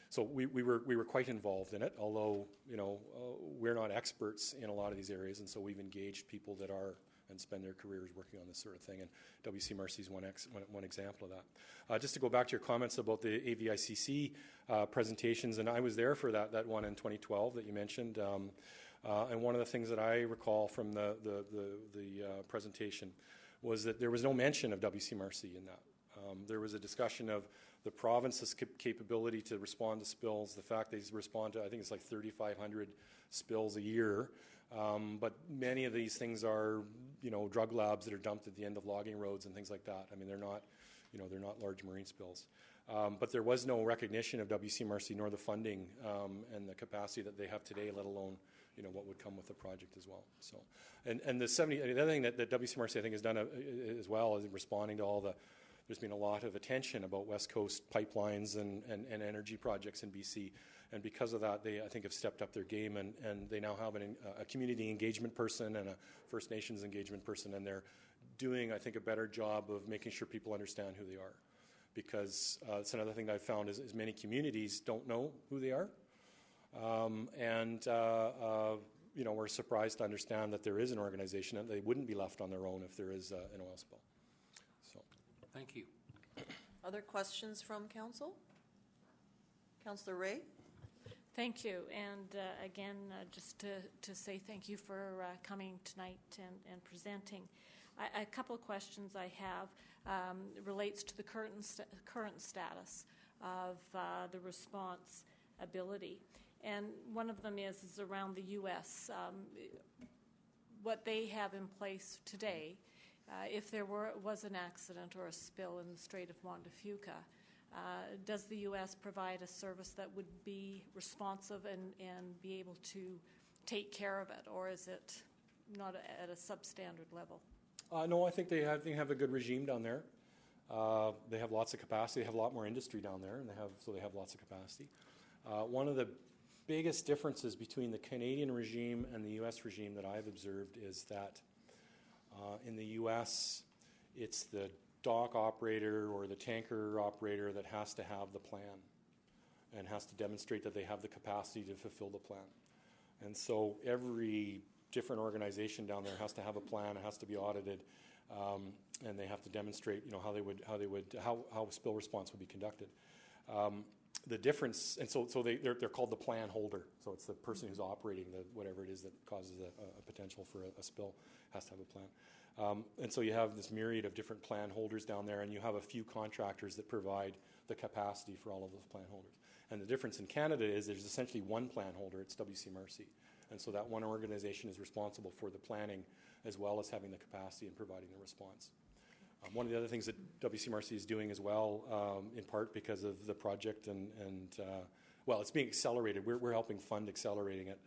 So we were quite involved in it, although we're not experts in a lot of these areas, and so we've engaged people that are and spend their careers working on this sort of thing, and WCMRC is one example of that. Just to go back to your comments about the AVICC presentations, and I was there for that one in 2012 that you mentioned, and one of the things that I recall from the presentation was that there was no mention of WCMRC in that. There was a discussion of the province's capability to respond to spills, the fact they respond to, I think it's like 3,500 spills a year, but many of these things are, drug labs that are dumped at the end of logging roads and things like that. I mean, they're not large marine spills. But there was no recognition of WCMRC nor the funding and the capacity that they have today, let alone what would come with the project as well. So, and the other thing that WCMRC I think has done as well is responding to all the. There's been a lot of attention about West Coast pipelines and energy projects in BC, and because of that, they I think have stepped up their game, and they now have a community engagement person and a First Nations engagement person, and they're doing I think a better job of making sure people understand who they are, because it's another thing that I've found is many communities don't know who they are. We're surprised to understand that there is an organization and they wouldn't be left on their own if there is an oil spill. So, thank you. Other questions from Council? Councillor Ray? Thank you. And again, just to say thank you for coming tonight and presenting. A couple of questions I have relates to the current status of the response ability. And one of them is around the U.S. What they have in place today, if there was an accident or a spill in the Strait of Juan de Fuca, does the U.S. provide a service that would be responsive and be able to take care of it, or is it not at a substandard level? No, I think they have a good regime down there. They have lots of capacity. They have a lot more industry down there, and they have lots of capacity. One of the biggest differences between the Canadian regime and the U.S. regime that I've observed is that in the U.S., it's the dock operator or the tanker operator that has to have the plan and has to demonstrate that they have the capacity to fulfill the plan. And so every different organization down there has to have a plan, it has to be audited, and they have to demonstrate, how spill response would be conducted. The difference, and so they're called the plan holder. So it's the person who's operating whatever it is that causes a potential for a spill has to have a plan. And so you have this myriad of different plan holders down there, and you have a few contractors that provide the capacity for all of those plan holders. And the difference in Canada is there's essentially one plan holder, it's WCMRC. And so that one organization is responsible for the planning as well as having the capacity and providing the response. One of the other things that WCMRC is doing as well, in part because of the project well, it's being accelerated. We're helping fund accelerating it,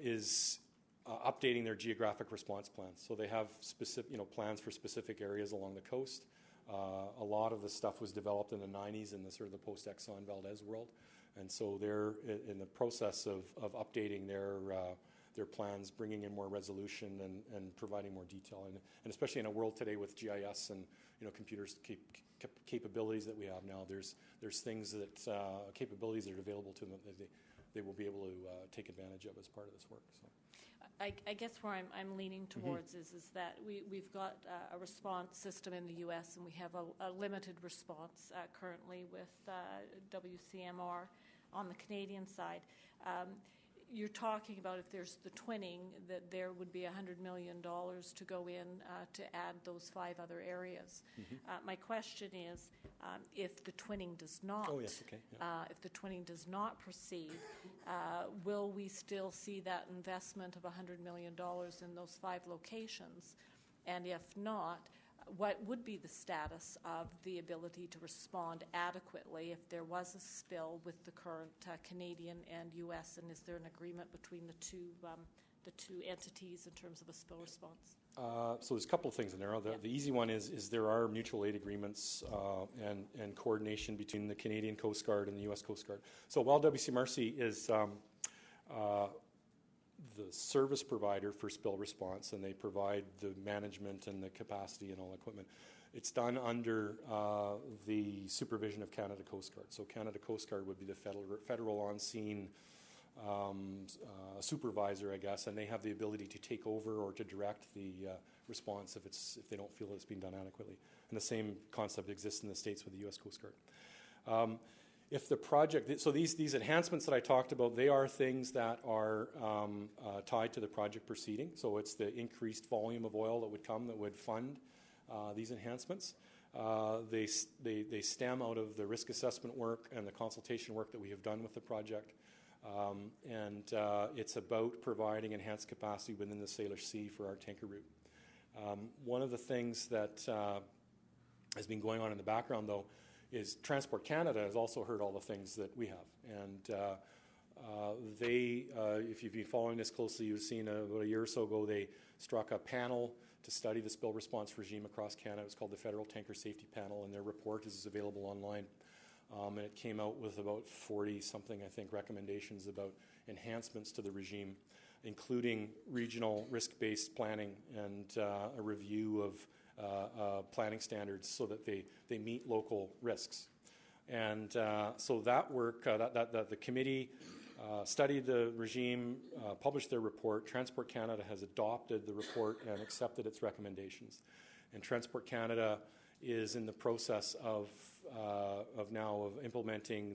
is updating their geographic response plans. So they have specific, plans for specific areas along the coast. A lot of the stuff was developed in the 90s in the sort of the post-Exxon Valdez world. And so they're in the process of updating their plans, bringing in more resolution and providing more detail. And especially in a world today with GIS and computers capabilities that we have now, there's things that capabilities that are available to them that they will be able to take advantage of as part of this work. So. I guess where I'm leaning towards is that we've got a response system in the U.S. and we have a limited response currently with WCMR on the Canadian side. You're talking about if there's the twinning, that there would be $100 million to go in to add those 5 other areas. My question is, if the twinning does not, if the twinning does not proceed, will we still see that investment of $100 million in those 5 locations? And if not, what would be the status of the ability to respond adequately if there was a spill with the current Canadian and U.S., and is there an agreement between the two entities in terms of a spill response? So there's a couple of things in there. The easy one is there are mutual aid agreements and coordination between the Canadian Coast Guard and the U.S. Coast Guard. So while WCMRC is the service provider for spill response, and they provide the management and the capacity and all equipment, it's done under the supervision of Canada Coast Guard. So Canada Coast Guard would be the federal on-scene supervisor, I guess, and they have the ability to take over or to direct the response if they don't feel it's being done adequately. And the same concept exists in the States with the U.S. Coast Guard. If the project, so these enhancements that I talked about, they are things that are tied to the project proceeding. So it's the increased volume of oil that would come that would fund these enhancements. They stem out of the risk assessment work and the consultation work that we have done with the project. And it's about providing enhanced capacity within the Salish Sea for our tanker route. One of the things that has been going on in the background, though, is Transport Canada has also heard all the things that we have. And if you've been following this closely, you've seen about a year or so ago, they struck a panel to study the spill response regime across Canada. It's called the Federal Tanker Safety Panel, and their report is available online. And it came out with about 40-something, I think, recommendations about enhancements to the regime, including regional risk-based planning and a review of planning standards so that they meet local risks. And so that work, the committee studied the regime, published their report. Transport Canada has adopted the report and accepted its recommendations. And Transport Canada is in the process of implementing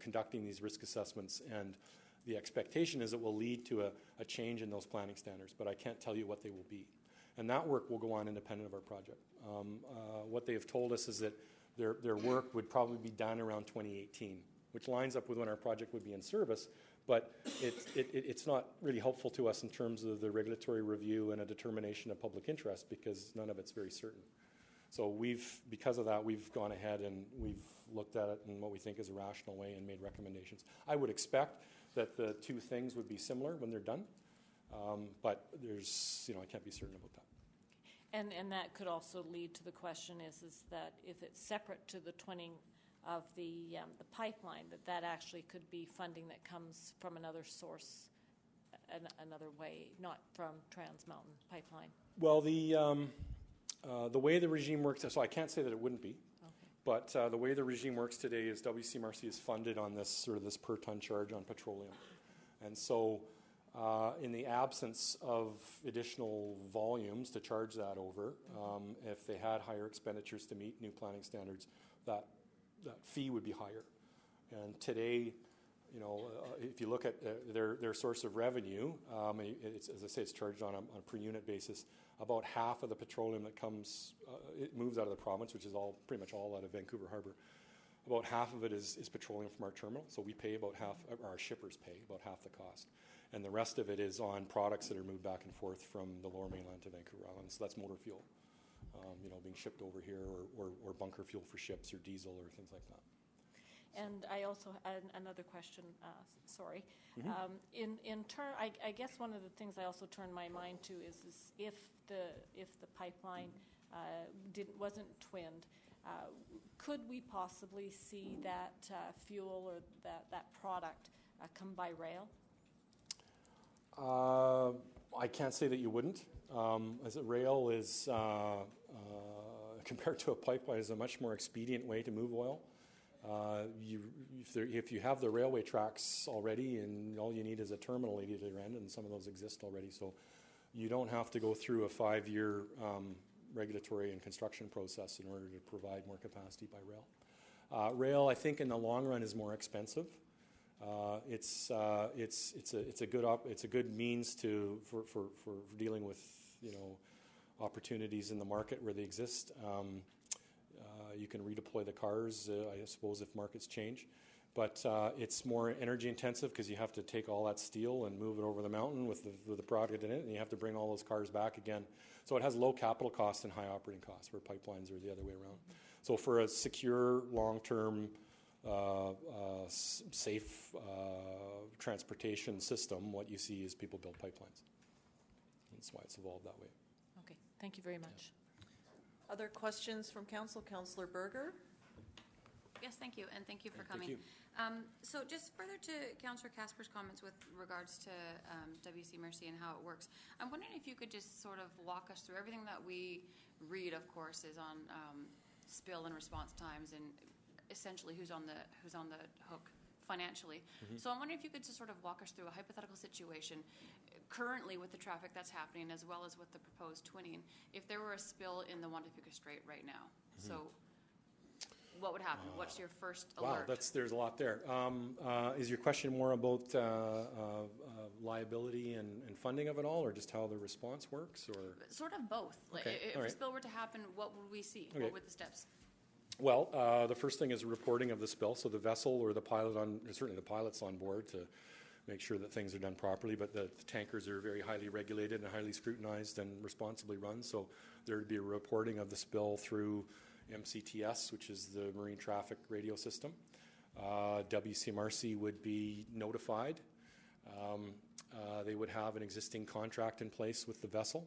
conducting these risk assessments, and the expectation is it will lead to a change in those planning standards, but I can't tell you what they will be. And that work will go on independent of our project. What they have told us is that their work would probably be done around 2018, which lines up with when our project would be in service, but it's not really helpful to us in terms of the regulatory review and a determination of public interest because none of it's very certain. So because of that, we've gone ahead and we've looked at it in what we think is a rational way and made recommendations. I would expect that the two things would be similar when they're done, but I can't be certain about that. And that could also lead to the question is that if it's separate to the twinning of the pipeline, that actually could be funding that comes from another source, another way, not from Trans Mountain Pipeline. Well, the way the regime works, so I can't say that it wouldn't be, but the way the regime works today is WCMRC is funded on this per ton charge on petroleum. And so in the absence of additional volumes to charge that over, if they had higher expenditures to meet new planning standards, that fee would be higher. And today, if you look at their source of revenue, as I say, it's charged on a per unit basis. About half of the petroleum that comes, it moves out of the province, which is pretty much all out of Vancouver Harbour. About half of it is petroleum from our terminal, so we pay about half, or our shippers pay about half the cost. And the rest of it is on products that are moved back and forth from the Lower Mainland to Vancouver Island. So that's motor fuel, being shipped over here, or bunker fuel for ships, or diesel, or things like that. And I also had another question, sorry. In turn, I guess one of the things I also turned my mind to is if the pipeline wasn't twinned, could we possibly see that fuel or that product come by rail? I can't say that you wouldn't. As a rail is, compared to a pipeline, is a much more expedient way to move oil. If you have the railway tracks already, and all you need is a terminal at either end, and some of those exist already, so you don't have to go through a 5-year regulatory and construction process in order to provide more capacity by rail. Rail, I think, in the long run, is more expensive. It's a good means for dealing with opportunities in the market where they exist. You can redeploy the cars, I suppose, if markets change. But it's more energy intensive because you have to take all that steel and move it over the mountain with the product in it, and you have to bring all those cars back again. So it has low capital costs and high operating costs, where pipelines are the other way around. So for a secure, long-term, safe transportation system, what you see is people build pipelines. That's why it's evolved that way. Okay, thank you very much. Other questions from Council? Councillor Berger? Yes, thank you, and thank you for coming. Thank you. So just further to Councillor Casper's comments with regards to WC Mercy and how it works, I'm wondering if you could just sort of walk us through everything that we read, of course, is on spill and response times and essentially who's on the hook financially. So I'm wondering if you could just sort of walk us through a hypothetical situation currently with the traffic that's happening, as well as with the proposed twinning, if there were a spill in the Juan de Fuca Strait right now. So what would happen? What's your first alert? Wow, there's a lot there. Is your question more about liability and funding of it all, or just how the response works, or? Sort of both. Okay. If a spill were to happen, what would we see? Okay. What would the steps? Well, the first thing is reporting of the spill. So the vessel or the pilot certainly the pilot's on board to make sure that things are done properly, but the tankers are very highly regulated and highly scrutinized and responsibly run. So there would be a reporting of the spill through MCTS, which is the Marine Traffic Radio System. WCMRC would be notified. They would have an existing contract in place with the vessel.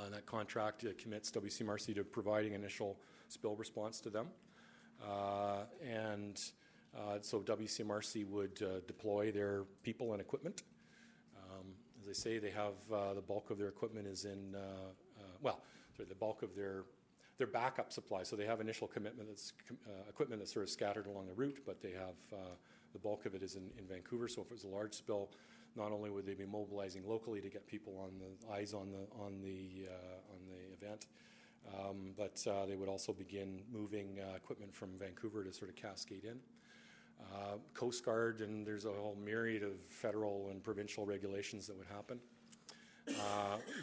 And that contract commits WCMRC to providing initial spill response to them. So WCMRC would deploy their people and equipment. As I say, they have the bulk of their equipment is in, the bulk of their backup supply. So they have initial equipment that's sort of scattered along the route, but they have the bulk of it is in Vancouver. So if it was a large spill, not only would they be mobilizing locally to get people on the eyes on the event, but they would also begin moving equipment from Vancouver to sort of cascade in. Coast Guard, and there's a whole myriad of federal and provincial regulations that would happen.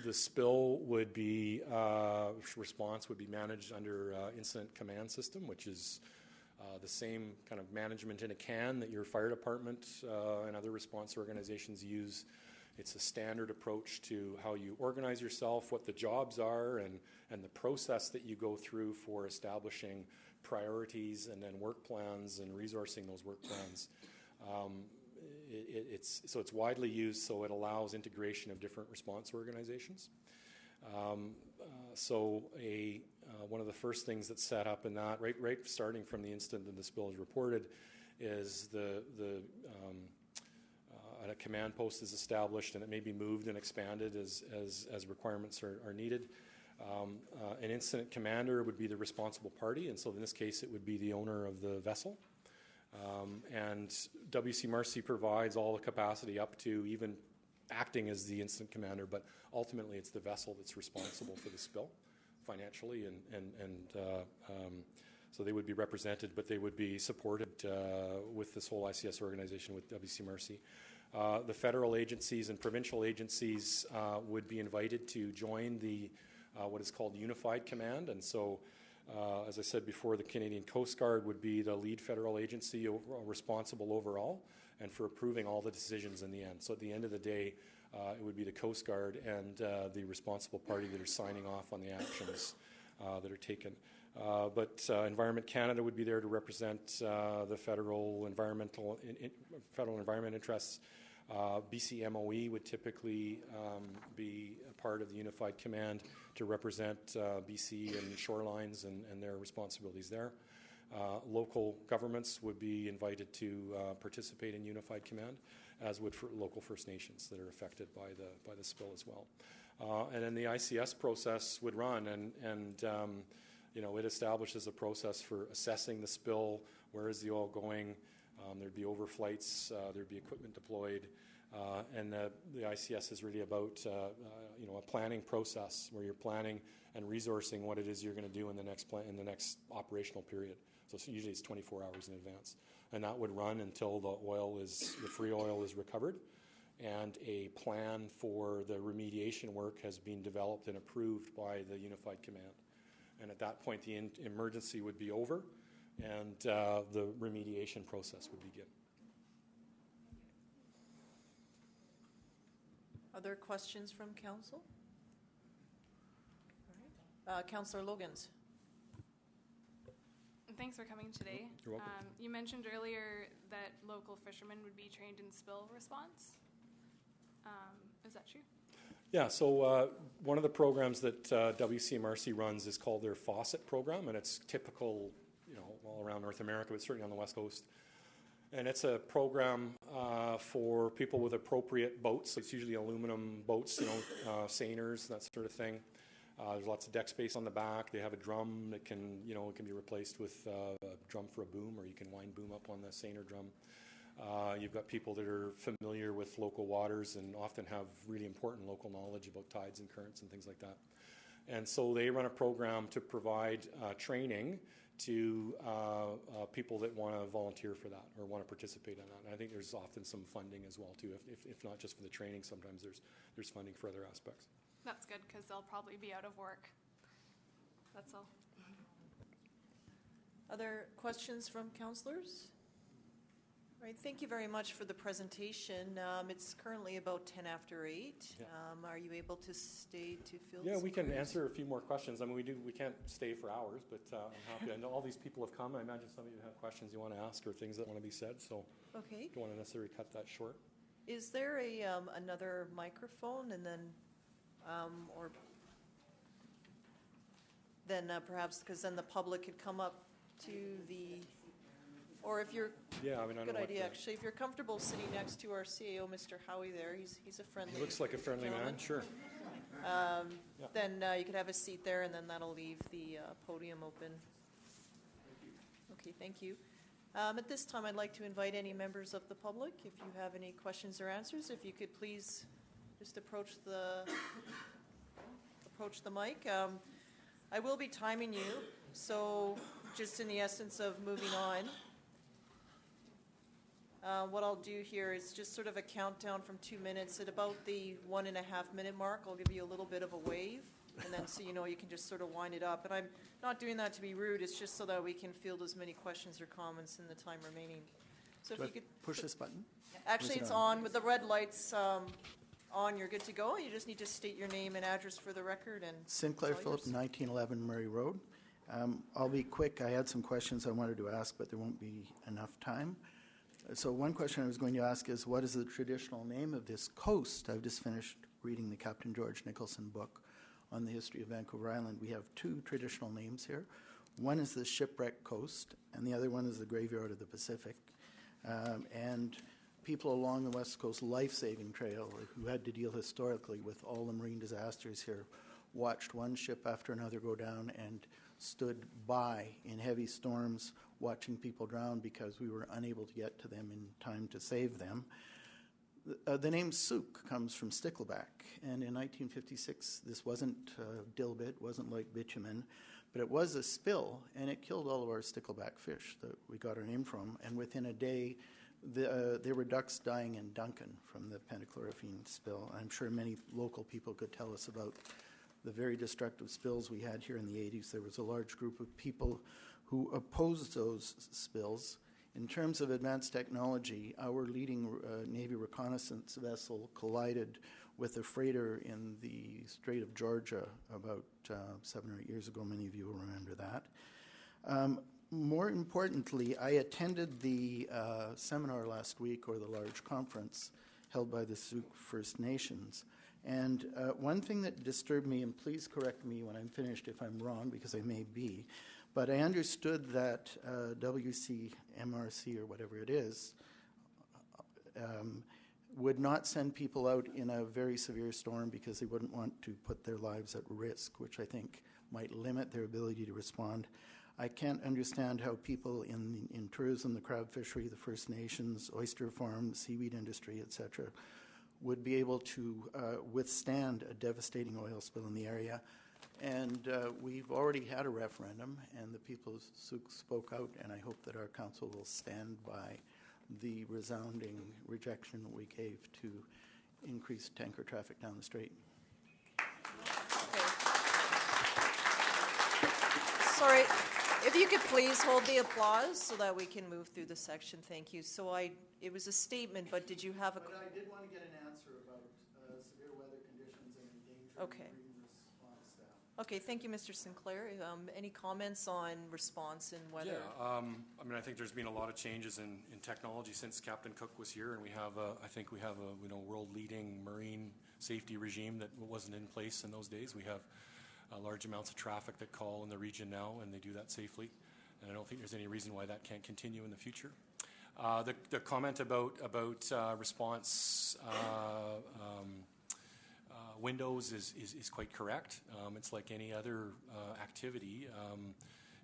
The spill would be, response would be managed under incident command system, which is the same kind of management in a can that your fire department and other response organizations use. It's a standard approach to how you organize yourself, what the jobs are, and the process that you go through for establishing priorities and then work plans and resourcing those work plans. It's widely used, so it allows integration of different response organizations. One of the first things that's set up in that, right starting from the instant that the spill is reported, is a command post is established, and it may be moved and expanded as requirements are needed. An incident commander would be the responsible party, and so in this case it would be the owner of the vessel. And WCMRC provides all the capacity up to even acting as the incident commander, but ultimately it's the vessel that's responsible for the spill financially, so they would be represented, but they would be supported with this whole ICS organization with WCMRC. The federal agencies and provincial agencies would be invited to join the what is called Unified Command. And so, as I said before, the Canadian Coast Guard would be the lead federal agency responsible overall and for approving all the decisions in the end. So at the end of the day, it would be the Coast Guard and the responsible party that are signing off on the actions that are taken. But Environment Canada would be there to represent the federal environment interests. BC MOE would typically be a part of the Unified Command to represent BC and shorelines and their responsibilities there. Local governments would be invited to participate in Unified Command, as would for local First Nations that are affected by the spill as well. And then the ICS process would run, and it establishes a process for assessing the spill. Where is the oil going? There'd be overflights. There'd be equipment deployed, and the ICS is really about a planning process where you're planning and resourcing what it is you're going to do in the next operational period. So usually it's 24 hours in advance, and that would run until the free oil is recovered, and a plan for the remediation work has been developed and approved by the Unified Command. And at that point, the emergency would be over, and the remediation process would begin. Other questions from council? All right. Councillor Logans. Thanks for coming today. You're welcome. You mentioned earlier that local fishermen would be trained in spill response. Is that true? Yeah, so one of the programs that WCMRC runs is called their Faucet program, and it's typical, all around North America, but certainly on the West Coast. And it's a program for people with appropriate boats. It's usually aluminum boats, seiners, that sort of thing. There's lots of deck space on the back. They have a drum that can, it can be replaced with a drum for a boom, or you can wind boom up on the seiner drum. You've got people that are familiar with local waters and often have really important local knowledge about tides and currents and things like that. And so they run a program to provide training to people that want to volunteer for that or want to participate in that. And I think there's often some funding as well too, if not just for the training. Sometimes there's funding for other aspects. That's good, because they'll probably be out of work. That's all. Other questions from councillors? All right, thank you very much for the presentation. It's currently about 10 after 8. Yeah. Are you able to stay to field Yeah, some we can queries? answer a few more questions. I mean, we can't stay for hours, but I'm happy. I know all these people have come. I imagine some of you have questions you want to ask or things that want to be said, so Okay. don't want to necessarily cut that short. Is there another microphone, and then, or then perhaps, because then the public could come up to the, or if you're, Yeah, I mean, I don't good know what idea, the- actually, if you're comfortable sitting next to our CAO, Mr. Howie there, he's a friendly He looks like a friendly man, gentleman. sure. Then you could have a seat there, and then that'll leave the podium open. Okay, thank you. At this time, I'd like to invite any members of the public, if you have any questions or answers, if you could please just approach the mic. I will be timing you, so just in the essence of moving on, what I'll do here is just sort of a countdown from 2 minutes. At about the 1.5 minute mark, I'll give you a little bit of a wave, and then so you can just sort of wind it up. And I'm not doing that to be rude, it's just so that we can field as many questions or comments in the time remaining. So if you could push this button? Actually, Is it it's on? on. With the red lights on, you're good to go. You just need to state your name and address for the record. And Sinclair it's all Phillips, yours. 1911 Murray Road. I'll be quick. I had some questions I wanted to ask, but there won't be enough time. So one question I was going to ask is, what is the traditional name of this coast? I've just finished reading the Captain George Nicholson book on the history of Vancouver Island. We have two traditional names here. One is the Shipwreck Coast, and the other one is the Graveyard of the Pacific. And people along the West Coast Life-Saving Trail, who had to deal historically with all the marine disasters here, watched one ship after another go down and stood by in heavy storms watching people drown because we were unable to get to them in time to save them. The name Souk comes from Stickleback, and in 1956 this wasn't dilbit, wasn't like bitumen, But it was a spill, and it killed all of our stickleback fish that we got our name from. And within a day, there were ducks dying in Duncan from the pentachlorophenol spill. I'm sure many local people could tell us about the very destructive spills we had here in the 80s. There was a large group of people who opposed those spills. In terms of advanced technology, our leading Navy reconnaissance vessel collided with a freighter in the Strait of Georgia about 7 or 8 years ago. Many of you will remember that. More importantly, I attended the seminar last week, or the large conference held by the Tsuk First Nations. And one thing that disturbed me, and please correct me when I'm finished if I'm wrong, because I may be, but I understood that WCMRC, or whatever it is, would not send people out in a very severe storm because they wouldn't want to put their lives at risk, which I think might limit their ability to respond. I can't understand how people in tourism, the crab fishery, the First Nations, oyster farms, seaweed industry, etc., would be able to withstand a devastating oil spill in the area. And we've already had a referendum, and the people of Tsuk spoke out, and I hope that our council will stand by the resounding rejection that we gave to increase tanker traffic down the strait. Okay. Sorry, if you could please hold the applause so that we can move through the section. Thank you. So it was a statement, but did you have a... But I did want to get an answer about severe weather conditions and endangered Okay. marine response staff. Okay, thank you, Mr. Sinclair. Any comments on response and weather? Yeah, I mean, I think there's been a lot of changes in technology since Captain Cook was here, and we have I think we have a world-leading marine safety regime that wasn't in place in those days. We have large amounts of traffic that call in the region now, and they do that safely. And I don't think there's any reason why that can't continue in the future. The comment about response windows is quite correct. It's like any other activity.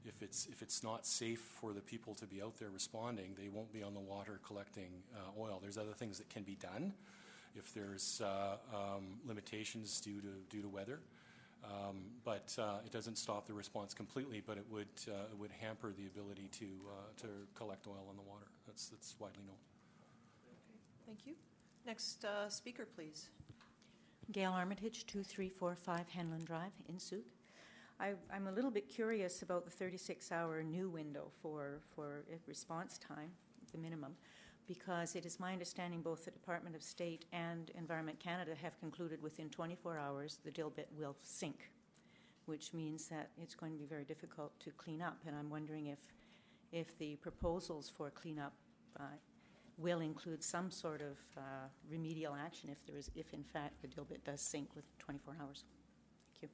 If it's not safe for the people to be out there responding, they won't be on the water collecting oil. There's other things that can be done if there's limitations due to weather. But it doesn't stop the response completely, but it would hamper the ability to collect oil on the water. That's widely known. Thank you. Next speaker, please. Gail Armitage, 2345 Henlon Drive in Tsuk. I'm a little bit curious about the 36-hour new window for response time, the minimum, because it is my understanding both the Department of State and Environment Canada have concluded within 24 hours the Dilbit will sink, which means that it's going to be very difficult to clean up. And I'm wondering if the proposals for cleanup will include some sort of remedial action if in fact the Dilbit does sink within 24 hours. Thank you.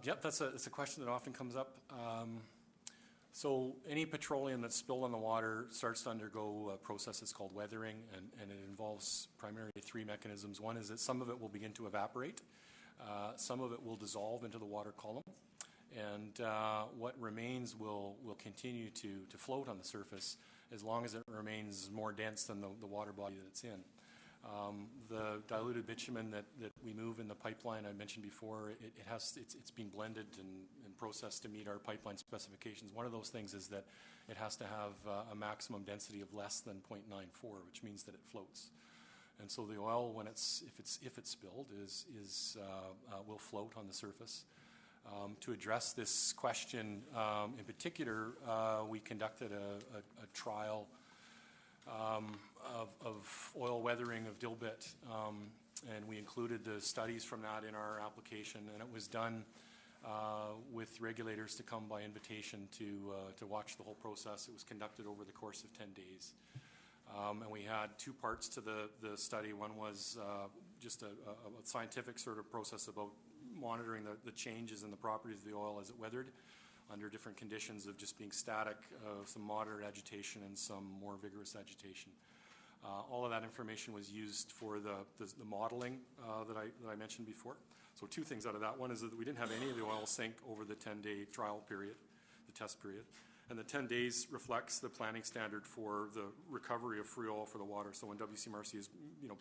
Yep, that's a question that often comes up. So any petroleum that's spilled on the water starts to undergo a process that's called weathering, and it involves primarily three mechanisms. One is that some of it will begin to evaporate, some of it will dissolve into the water column, and what remains will continue to float on the surface as long as it remains more dense than the water body that it's in. The diluted bitumen that we move in the pipeline, I mentioned before, it's been blended and processed to meet our pipeline specifications. One of those things is that it has to have a maximum density of less than 0.94, which means that it floats. And so the oil, if it's spilled, will float on the surface. To address this question in particular, we conducted a trial of oil weathering of Dilbit, and we included the studies from that in our application, and it was done with regulators to come by invitation to watch the whole process. It was conducted over the course of 10 days. And we had two parts to the study. One was just a scientific sort of process about monitoring the changes in the properties of the oil as it weathered under different conditions of just being static, some moderate agitation, and some more vigorous agitation. All of that information was used for the modeling that I mentioned before. So two things out of that. One is that we didn't have any of the oil sink over the 10-day trial period, the test period. And the 10 days reflects the planning standard for the recovery of free oil for the water. So when WCMRC is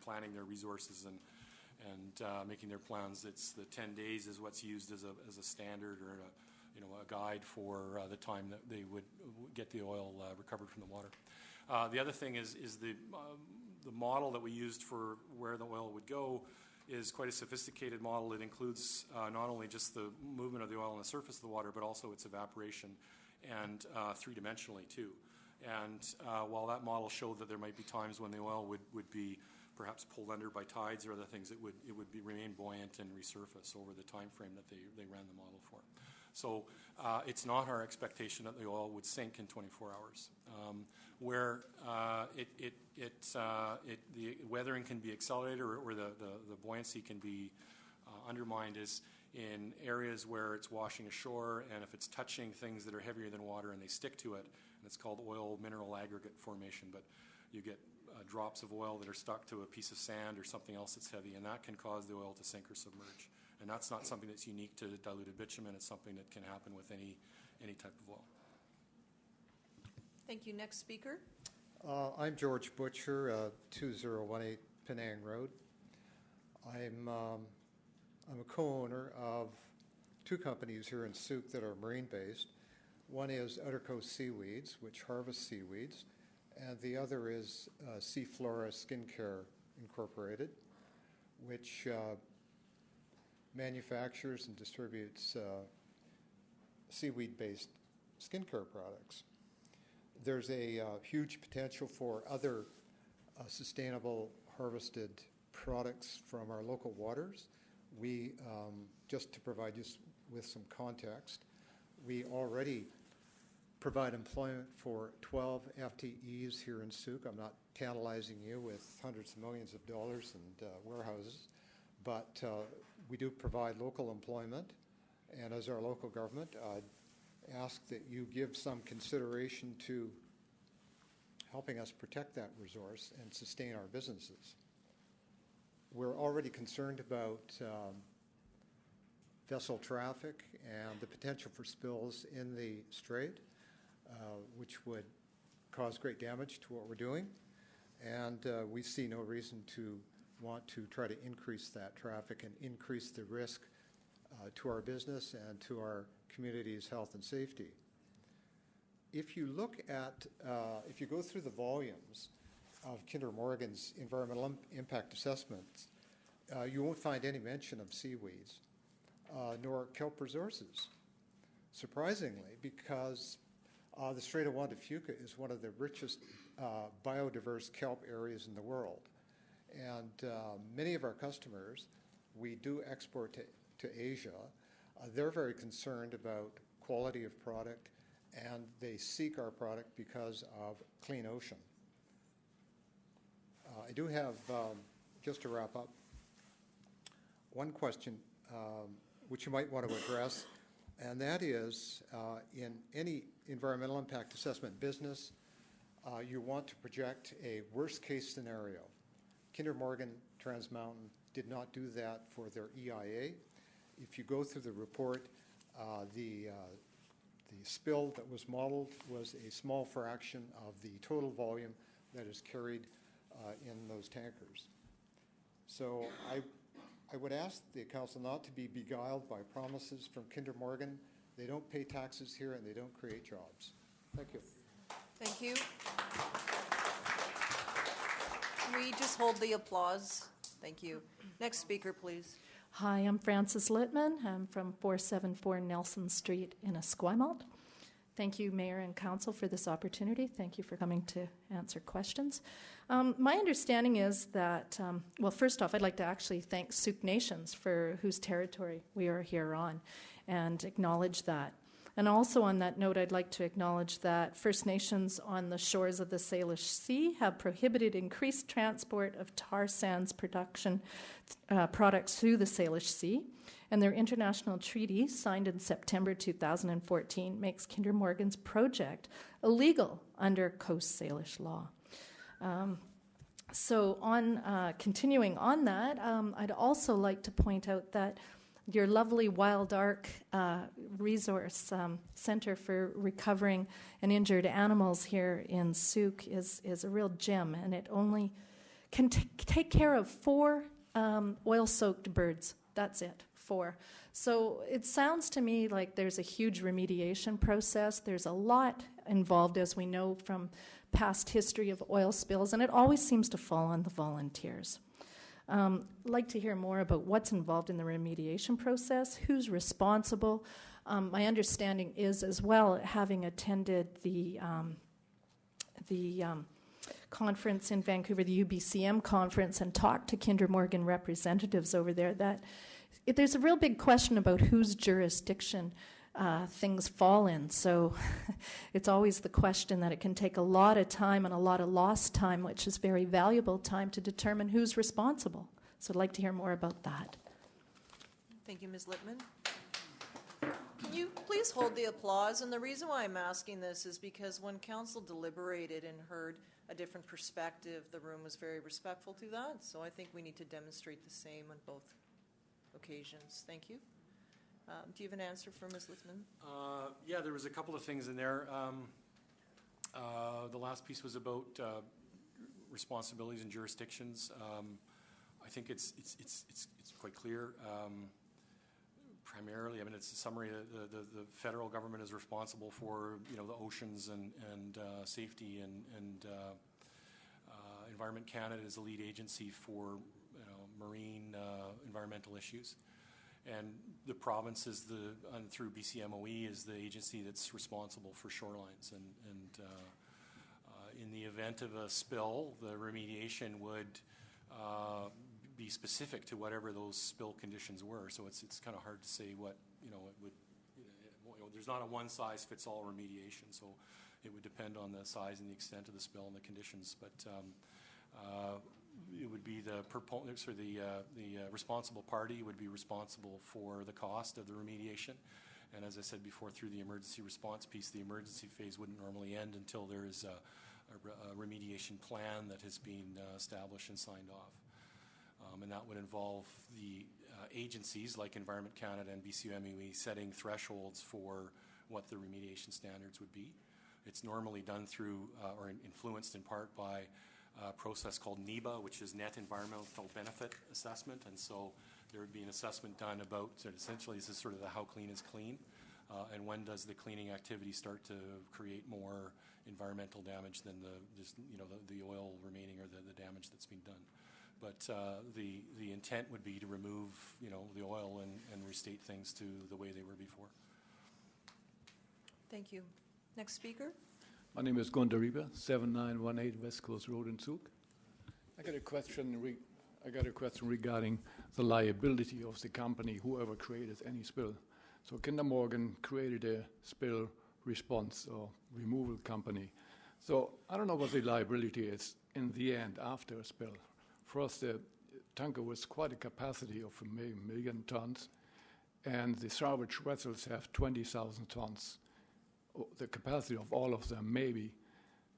planning their resources and making their plans. It's the 10 days is what's used as a standard or a guide for the time that they would get the oil recovered from the water. The other thing is the model that we used for where the oil would go is quite a sophisticated model. It includes not only just the movement of the oil on the surface of the water, but also its evaporation, and three-dimensionally too. And while that model showed that there might be times when the oil would be perhaps pulled under by tides or other things, it would remain buoyant and resurface over the time frame that they ran the model for. So it's not our expectation that the oil would sink in 24 hours. Where the weathering can be accelerated or the buoyancy can be undermined is in areas where it's washing ashore, and if it's touching things that are heavier than water and they stick to it, and it's called oil mineral aggregate formation, but you get drops of oil that are stuck to a piece of sand or something else that's heavy, and that can cause the oil to sink or submerge. And that's not something that's unique to diluted bitumen. It's something that can happen with any type of oil. Thank you. Next speaker. I'm George Butcher, 2018 Penang Road. I'm a co-owner of two companies here in Souk that are marine-based. One is Outer Coast Seaweeds, which harvests seaweeds, and the other is Seaflora Skincare Incorporated, which manufactures and distributes seaweed-based skincare products. There's a huge potential for other sustainable harvested products from our local waters. We, just to provide you with some context, we already provide employment for 12 FTEs here in Souk. I'm not tantalizing you with hundreds of millions of dollars and warehouses, but we do provide local employment, and as our local government, I'd ask that you give some consideration to helping us protect that resource and sustain our businesses. We're already concerned about vessel traffic and the potential for spills in the strait, which would cause great damage to what we're doing, and we see no reason to want to try to increase that traffic and increase the risk to our business and to our community's health and safety. If you look at, if you go through the volumes of Kinder Morgan's environmental impact assessments, you won't find any mention of seaweeds, nor kelp resources, surprisingly, because the Strait of Juan de Fuca is one of the richest biodiverse kelp areas in the world. And many of our customers, we do export to Asia. They're very concerned about quality of product, and they seek our product because of clean ocean. I do have, just to wrap up, one question which you might want to address, and that is in any environmental impact assessment business, you want to project a worst-case scenario. Kinder Morgan Trans Mountain did not do that for their EIA. If you go through the report, the spill that was modeled was a small fraction of the total volume that is carried in those tankers. So I would ask the council not to be beguiled by promises from Kinder Morgan. They don't pay taxes here and they don't create jobs. Thank you. Thank you. Can we just hold the applause? Thank you. Next speaker, please. Hi, I'm Frances Littman. I'm from 474 Nelson Street in Esquimalt. Thank you, Mayor and Council, for this opportunity. Thank you for coming to answer questions. My understanding is that, well, first off, I'd like to actually thank Souk Nations for whose territory we are here on and acknowledge that. And also on that note, I'd like to acknowledge that First Nations on the shores of the Salish Sea have prohibited increased transport of tar sands production products through the Salish Sea. And their international treaty, signed in September 2014, makes Kinder Morgan's project illegal under Coast Salish law. So on continuing on that, I'd also like to point out that your lovely Wild Ark resource center for recovering and injured animals here in Souk is a real gem, and it only can take care of 4 oil-soaked birds. That's it, 4. So it sounds to me like there's a huge remediation process. There's a lot involved, as we know from past history of oil spills, and it always seems to fall on the volunteers. I'd like to hear more about what's involved in the remediation process, who's responsible. My understanding is, as well, having attended the conference in Vancouver, the UBCM conference, and talked to Kinder Morgan representatives over there, that there's a real big question about whose jurisdiction things fall in. So it's always the question that it can take a lot of time and a lot of lost time, which is very valuable time, to determine who's responsible. So I'd like to hear more about that. Thank you, Ms. Littman. Can you please hold the applause? And the reason why I'm asking this is because when council deliberated and heard a different perspective, the room was very respectful to that. So I think we need to demonstrate the same on both occasions. Thank you. Do you have an answer for Ms. Littman? Yeah, there was a couple of things in there. The last piece was about responsibilities and jurisdictions. I think it's quite clear. Primarily, I mean, it's a summary. The federal government is responsible for the oceans and safety, and Environment Canada is the lead agency for marine environmental issues. And the province is through BCMOE is the agency that's responsible for shorelines. And in the event of a spill, the remediation would be specific to whatever those spill conditions were. So it's kind of hard to say what it would. There's not a one-size-fits-all remediation. So it would depend on the size and the extent of the spill and the conditions. But it would be the proponents or the responsible party would be responsible for the cost of the remediation. And as I said before, through the emergency response piece, the emergency phase wouldn't normally end until there is a remediation plan that has been established and signed off. And that would involve the agencies like Environment Canada and BCMOE setting thresholds for what the remediation standards would be. It's normally done through or influenced in part by a process called NEBA, which is Net Environmental Benefit Assessment. And so there would be an assessment done about, essentially this is sort of the how clean is clean, and when does the cleaning activity start to create more environmental damage than the oil remaining or the damage that's been done. But the intent would be to remove the oil and restate things to the way they were before. Thank you. Next speaker. My name is Gunda Reba, 7918 West Coast Road in Zug. I got a question regarding the liability of the company, whoever created any spill. So Kinder Morgan created a spill response or removal company. So I don't know what the liability is in the end after a spill. For us, the tanker was quite a capacity of a million tons, and the salvage vessels have 20,000 tons. The capacity of all of them, maybe.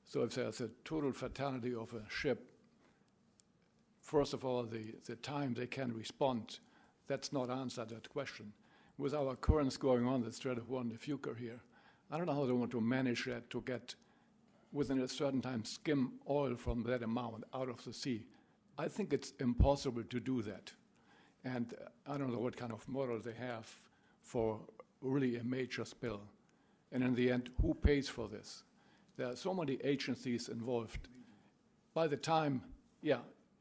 So if there's a total fatality of a ship, first of all, the time they can respond, that's not answered that question. With our currents going on, the Strait of Juan de Fuca here, I don't know how they want to manage that to get, within a certain time, skim oil from that amount out of the sea. I think it's impossible to do that. And I don't know what kind of model they have for really a major spill. And in the end, who pays for this? There are so many agencies involved. By the time,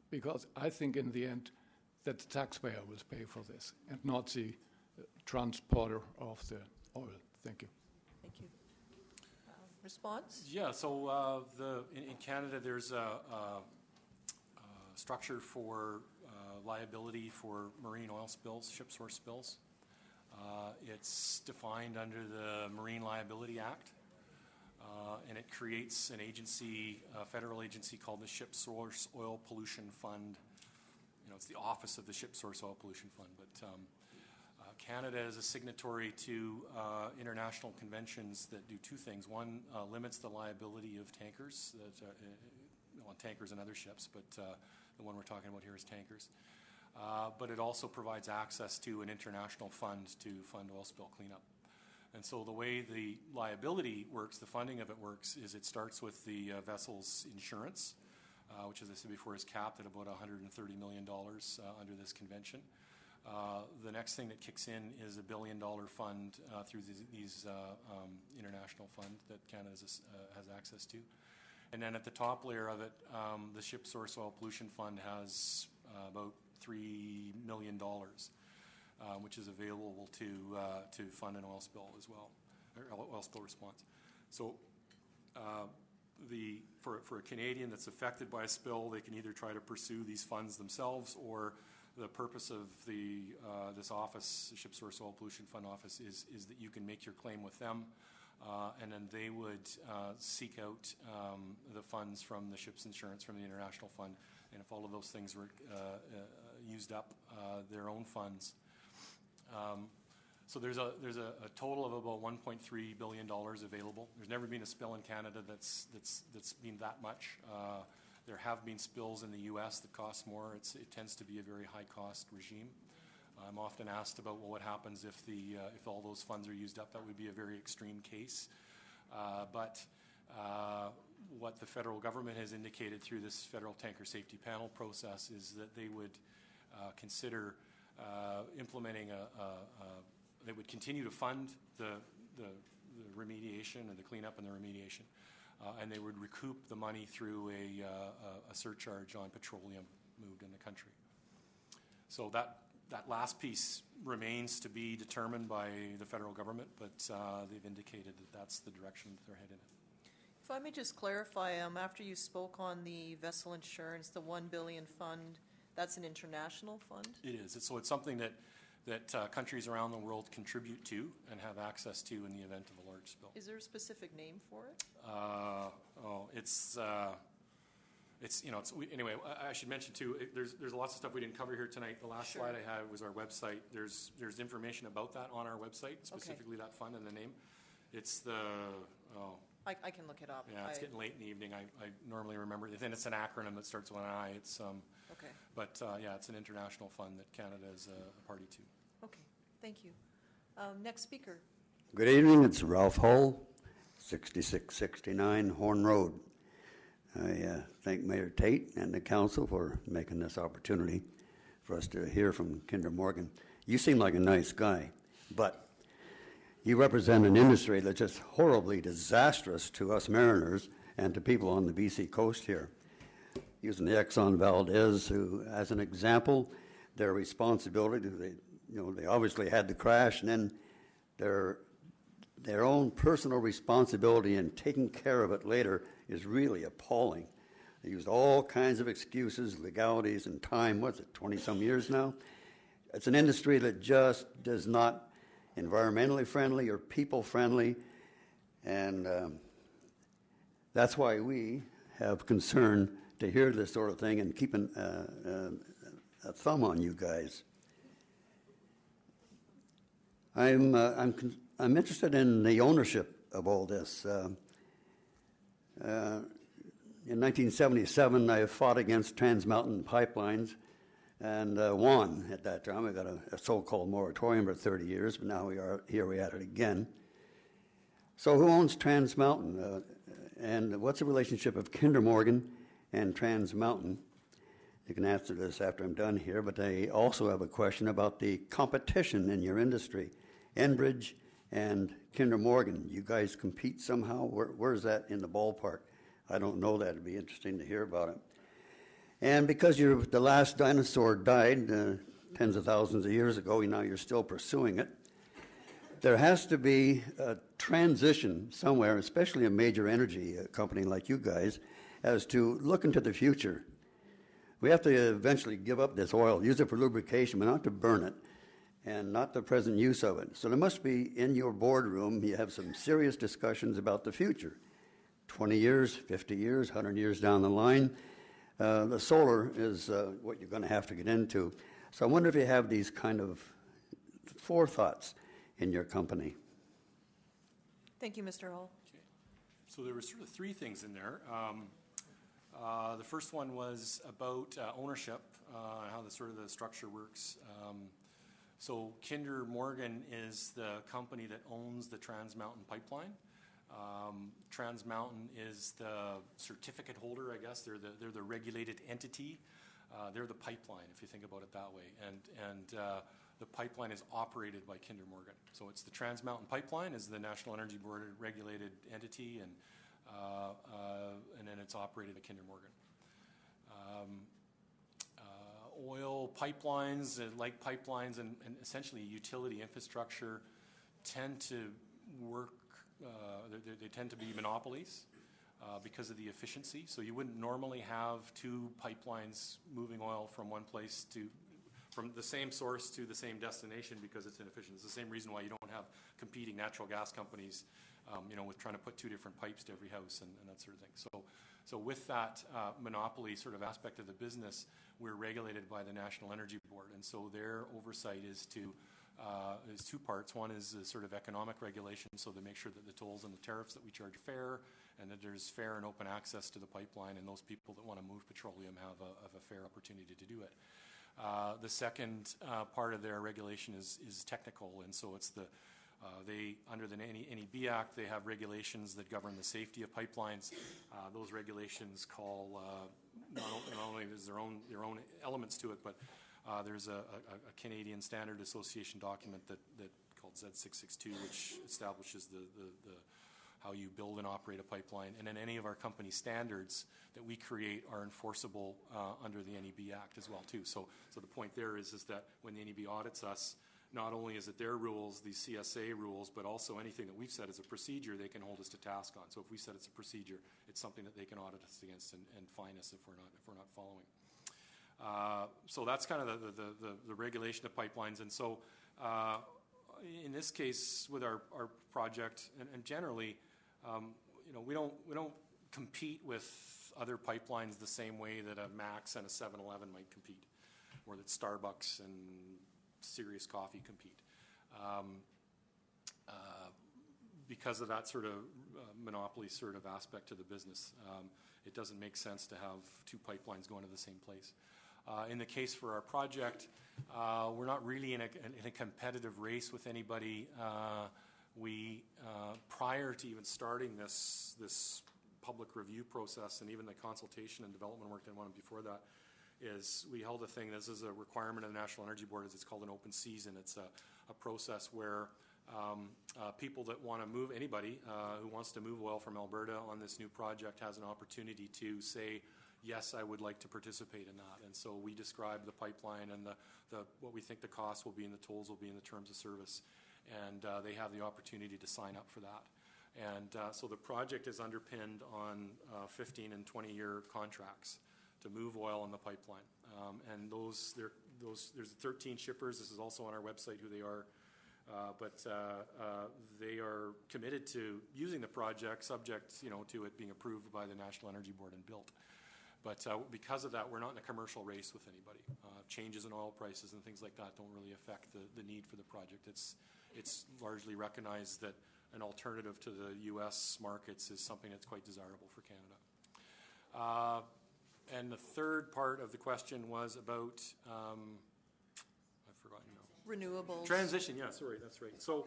because I think in the end that the taxpayer will pay for this and not the transporter of the oil. Thank you. Thank you. Response? Yeah, so in Canada there's a structure for liability for marine oil spills, ship source spills. It's defined under the Marine Liability Act, and it creates an agency, a federal agency called the Ship Source Oil Pollution Fund. It's the Office of the Ship Source Oil Pollution Fund. But Canada is a signatory to international conventions that do two things. One limits the liability of tankers, tankers and other ships, but the one we're talking about here is tankers. But it also provides access to an international fund to fund oil spill cleanup. And so the way the liability works, the funding of it works, is it starts with the vessel's insurance. which, as I said before, is capped at about $130 million under this convention. The next thing that kicks in is a $1 billion fund through these international fund that Canada has access to. And then at the top layer of it, the Ship Source Oil Pollution Fund has about $3 million, which is available to fund an oil spill as well, or oil spill response. So for a Canadian that's affected by a spill, they can either try to pursue these funds themselves, or the purpose of this office, the Ship Source Oil Pollution Fund office, is that you can make your claim with them, and then they would seek out the funds from the ship's insurance, from the international fund, and if all of those things were used up, their own funds. So there's a total of about $1.3 billion available. There's never been a spill in Canada that's been that much. There have been spills in the U.S. that cost more. It tends to be a very high-cost regime. I'm often asked about, well, what happens if all those funds are used up? That would be a very extreme case. But what the federal government has indicated through this Federal Tanker Safety Panel process is that they would consider implementing they would continue to fund the remediation and the cleanup and the remediation. And they would recoup the money through a surcharge on petroleum moved in the country. So that last piece remains to be determined by the federal government, but they've indicated that that's the direction that they're headed in. If I may just clarify, after you spoke on the vessel insurance, the $1 billion fund, that's an international fund? It is. So it's something that countries around the world contribute to and have access to in the event of a large spill. Is there a specific name for it? Anyway, I should mention too, there's lots of stuff we didn't cover here tonight. The last slide I had was our website. There's information about that on our website, specifically that fund and the name. It's I can look it up. Yeah, it's getting late in the evening. I normally remember it. Then it's an acronym that starts with an I. It's okay. But yeah, it's an international fund that Canada is a party to. Okay, thank you. Next speaker. Good evening. It's Ralph Hull, 6669 Horn Road. I thank Mayor Tate and the council for making this opportunity for us to hear from Kinder Morgan. You seem like a nice guy, but you represent an industry that's just horribly disastrous to us mariners and to people on the BC coast here. Using the Exxon Valdez, who, as an example, their responsibility, they obviously had the crash, and then their own personal responsibility in taking care of it later is really appalling. They used all kinds of excuses, legalities, and time. What's it, 20-some years now? It's an industry that just does not environmentally friendly or people friendly, and that's why we have concern to hear this sort of thing and keeping a thumb on you guys. I'm interested in the ownership of all this. In 1977, I fought against Trans Mountain Pipelines and won at that time. I got a so-called moratorium for 30 years, but now we are at it again. So who owns Trans Mountain? And what's the relationship of Kinder Morgan and Trans Mountain? You can answer this after I'm done here, but I also have a question about the competition in your industry. Enbridge and Kinder Morgan, you guys compete somehow? Where's that in the ballpark? I don't know that. It'd be interesting to hear about it. And because the last dinosaur died tens of thousands of years ago, now you're still pursuing it, there has to be a transition somewhere, especially a major energy company like you guys, as to look into the future. We have to eventually give up this oil, use it for lubrication, but not to burn it, and not the present use of it. So there must be, in your boardroom, you have some serious discussions about the future. 20 years, 50 years, 100 years down the line. The solar is what you're going to have to get into. So I wonder if you have these kind of forethoughts in your company. Thank you, Mr. Hull. Okay. So there were sort of three things in there. The first one was about ownership, how the structure works. So Kinder Morgan is the company that owns the Trans Mountain Pipeline. Trans Mountain is the certificate holder, I guess. They're the regulated entity. They're the pipeline, if you think about it that way. And the pipeline is operated by Kinder Morgan. So it's the Trans Mountain Pipeline is the National Energy Board regulated entity, and then it's operated by Kinder Morgan. Oil pipelines, like pipelines and essentially utility infrastructure, tend to work, they tend to be monopolies because of the efficiency. So you wouldn't normally have two pipelines moving oil from one place from the same source to the same destination because it's inefficient. It's the same reason why you don't have competing natural gas companies, with trying to put two different pipes to every house and that sort of thing. So with that monopoly sort of aspect of the business, we're regulated by the National Energy Board, and so their oversight is two parts. One is the sort of economic regulation, so to make sure that the tolls and the tariffs that we charge are fair, and that there's fair and open access to the pipeline, and those people that want to move petroleum have a fair opportunity to do it. The second part of their regulation is technical, and so it's under the NEB Act, they have regulations that govern the safety of pipelines. Those regulations call not only there's their own elements to it, but there's a Canadian Standard Association document that called Z662, which establishes the how you build and operate a pipeline, and then any of our company standards that we create are enforceable under the NEB Act as well too. So the point there is that when the NEB audits us, not only is it their rules, these CSA rules, but also anything that we've said as a procedure, they can hold us to task on. So if we said it's a procedure, it's something that they can audit us against and fine us if we're not following. So that's kind of the regulation of pipelines. And so in this case with our project, and generally, we don't compete with other pipelines the same way that a Max and a 7-Eleven might compete, or that Starbucks and Serious Coffee compete. Because of that sort of monopoly sort of aspect to the business, it doesn't make sense to have two pipelines going to the same place. In the case for our project, we're not really in a competitive race with anybody. We, prior to even starting this public review process and even the consultation and development work that went on before that, is we held a thing. This is a requirement of the National Energy Board. It's called an open season. It's a process where people that want to move, anybody who wants to move oil from Alberta on this new project has an opportunity to say, yes, I would like to participate in that. And so we describe the pipeline and what we think the cost will be and the tolls will be in the terms of service. And they have the opportunity to sign up for that. And so the project is underpinned on 15 and 20-year contracts to move oil on the pipeline. And there's 13 shippers. This is also on our website who they are. But they are committed to using the project, subject to it being approved by the National Energy Board and built. But because of that, we're not in a commercial race with anybody. Changes in oil prices and things like that don't really affect the need for the project. It's largely recognized that an alternative to the U.S. markets is something that's quite desirable for Canada. And the third part of the question was about, I've forgotten now. Renewables. Transition, yeah, sorry, that's right. So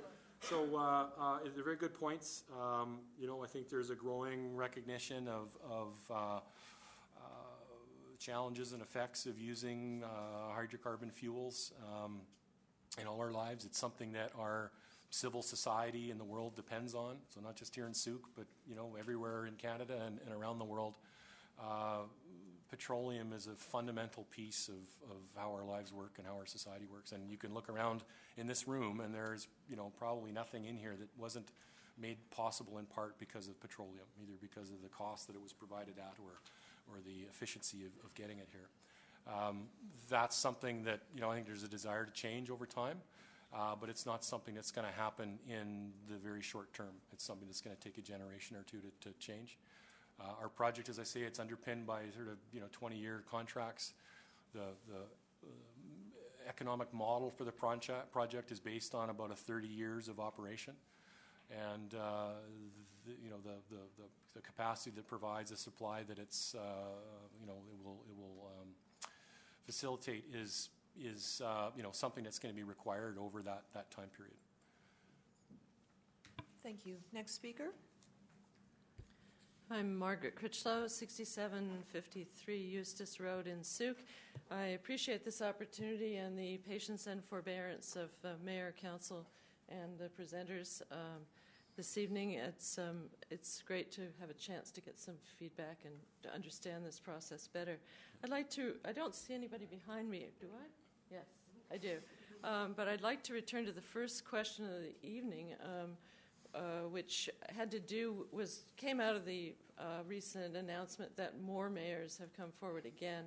they're very good points. I think there's a growing recognition of challenges and effects of using hydrocarbon fuels in all our lives. It's something that our civil society in the world depends on. So not just here in Souk, but everywhere in Canada and around the world. Petroleum is a fundamental piece of how our lives work and how our society works. And you can look around in this room, and there's probably nothing in here that wasn't made possible in part because of petroleum, either because of the cost that it was provided at or the efficiency of getting it here. That's something that I think there's a desire to change over time, but it's not something that's going to happen in the very short term. It's something that's going to take a generation or two to change. Our project, as I say, it's underpinned by sort of 20-year contracts. The economic model for the project is based on about 30 years of operation, and the capacity that provides the supply that it will facilitate is something that's going to be required over that time period. Thank you. Next speaker. I'm Margaret Critchlow, 6753 Eustis Road in Souk. I appreciate this opportunity and the patience and forbearance of Mayor, Council, and the presenters this evening. It's great to have a chance to get some feedback and to understand this process better. I don't see anybody behind me, do I? Yes, I do. But I'd like to return to the first question of the evening, which came out of the recent announcement that more mayors have come forward again,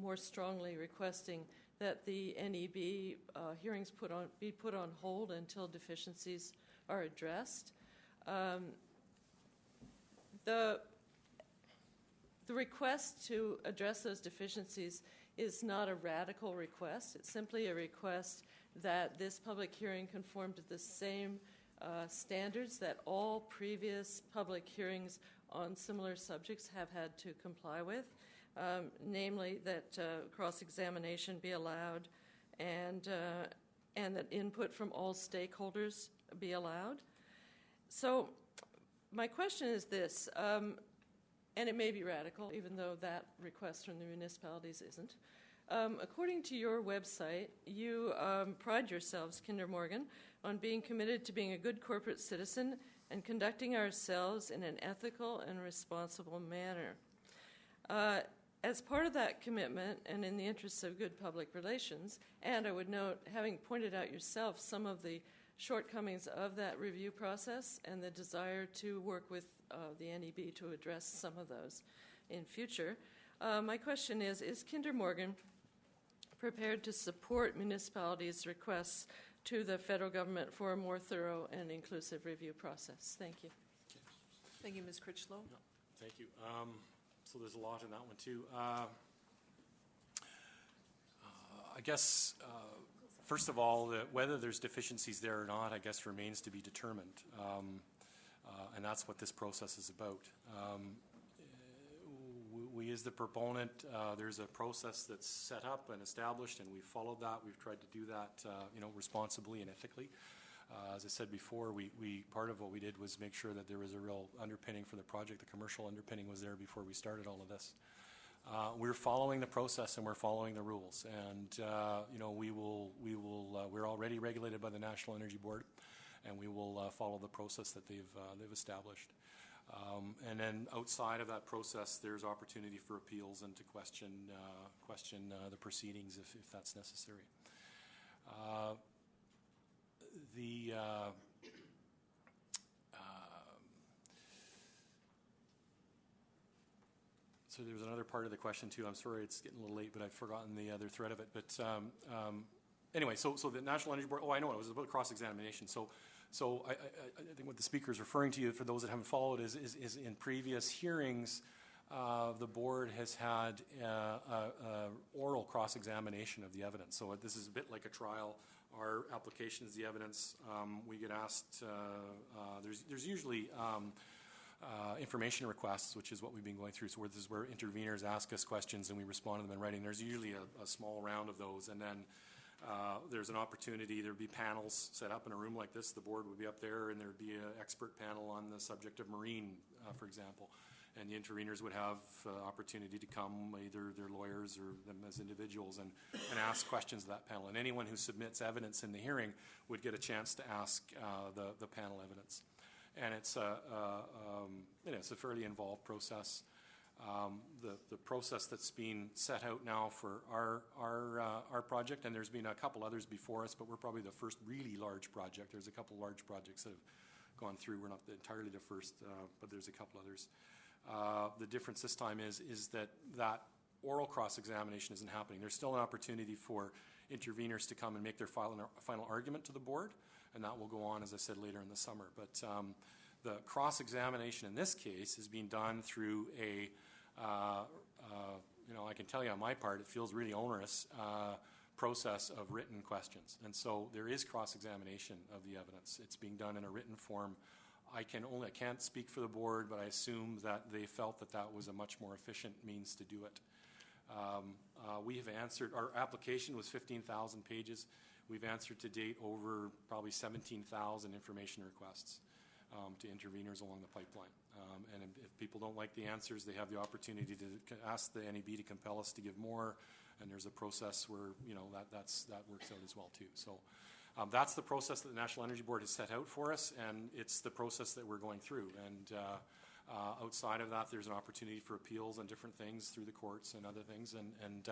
more strongly requesting that the NEB hearings be put on hold until deficiencies are addressed. The request to address those deficiencies is not a radical request. It's simply a request that this public hearing conform to the same standards that all previous public hearings on similar subjects have had to comply with, namely that cross-examination be allowed and that input from all stakeholders be allowed. So my question is this, and it may be radical, even though that request from the municipalities isn't. According to your website, you pride yourselves, Kinder Morgan, on being committed to being a good corporate citizen and conducting ourselves in an ethical and responsible manner. As part of that commitment and in the interests of good public relations, and I would note, having pointed out yourself some of the shortcomings of that review process and the desire to work with the NEB to address some of those in future, my question is Kinder Morgan prepared to support municipalities' requests to the federal government for a more thorough and inclusive review process? Thank you. Thank you, Ms. Critchlow. No, thank you. So there's a lot in that one, too. I guess, first of all, whether there's deficiencies there or not, I guess, remains to be determined. And that's what this process is about. We, as the proponent, there's a process that's set up and established, and we've followed that. We've tried to do that, responsibly and ethically. As I said before, part of what we did was make sure that there was a real underpinning for the project. The commercial underpinning was there before we started all of this. We're following the process and we're following the rules, and we're already regulated by the National Energy Board, and we will follow the process that they've established. And then outside of that process, there's opportunity for appeals and to question the proceedings if that's necessary. So there was another part of the question too. I'm sorry, it's getting a little late, but I've forgotten the other thread of it. But anyway, so the National Energy Board. Oh, I know it was about cross-examination. So I think what the speaker is referring to, for those that haven't followed, is in previous hearings, the board has had oral cross-examination of the evidence. So this is a bit like a trial. Our application is the evidence. We get asked. There's usually information requests, which is what we've been going through. So this is where interveners ask us questions and we respond to them in writing. There's usually a small round of those, and then there's an opportunity. There'd be panels set up in a room like this. The board would be up there, and there'd be an expert panel on the subject of marine, for example. And the interveners would have opportunity to come, either their lawyers or them as individuals, and ask questions of that panel. And anyone who submits evidence in the hearing would get a chance to ask the panel evidence. And it's a fairly involved process. The process that's being set out now for our project, and there's been a couple others before us, but we're probably the first really large project. There's a couple large projects that have gone through. We're not entirely the first, but there's a couple others. The difference this time is that oral cross-examination isn't happening. There's still an opportunity for interveners to come and make their final argument to the board, and that will go on, as I said, later in the summer. But the cross-examination in this case is being done through I can tell you on my part, it feels really onerous process of written questions. And so there is cross-examination of the evidence. It's being done in a written form. I can't speak for the board, but I assume that they felt that was a much more efficient means to do it. We have answered, our application was 15,000 pages. We've answered to date over probably 17,000 information requests to interveners along the pipeline. And if people don't like the answers, they have the opportunity to ask the NEB to compel us to give more. And there's a process where, that works out as well too. So that's the process that the National Energy Board has set out for us, and it's the process that we're going through. And outside of that, there's an opportunity for appeals and different things through the courts and other things, and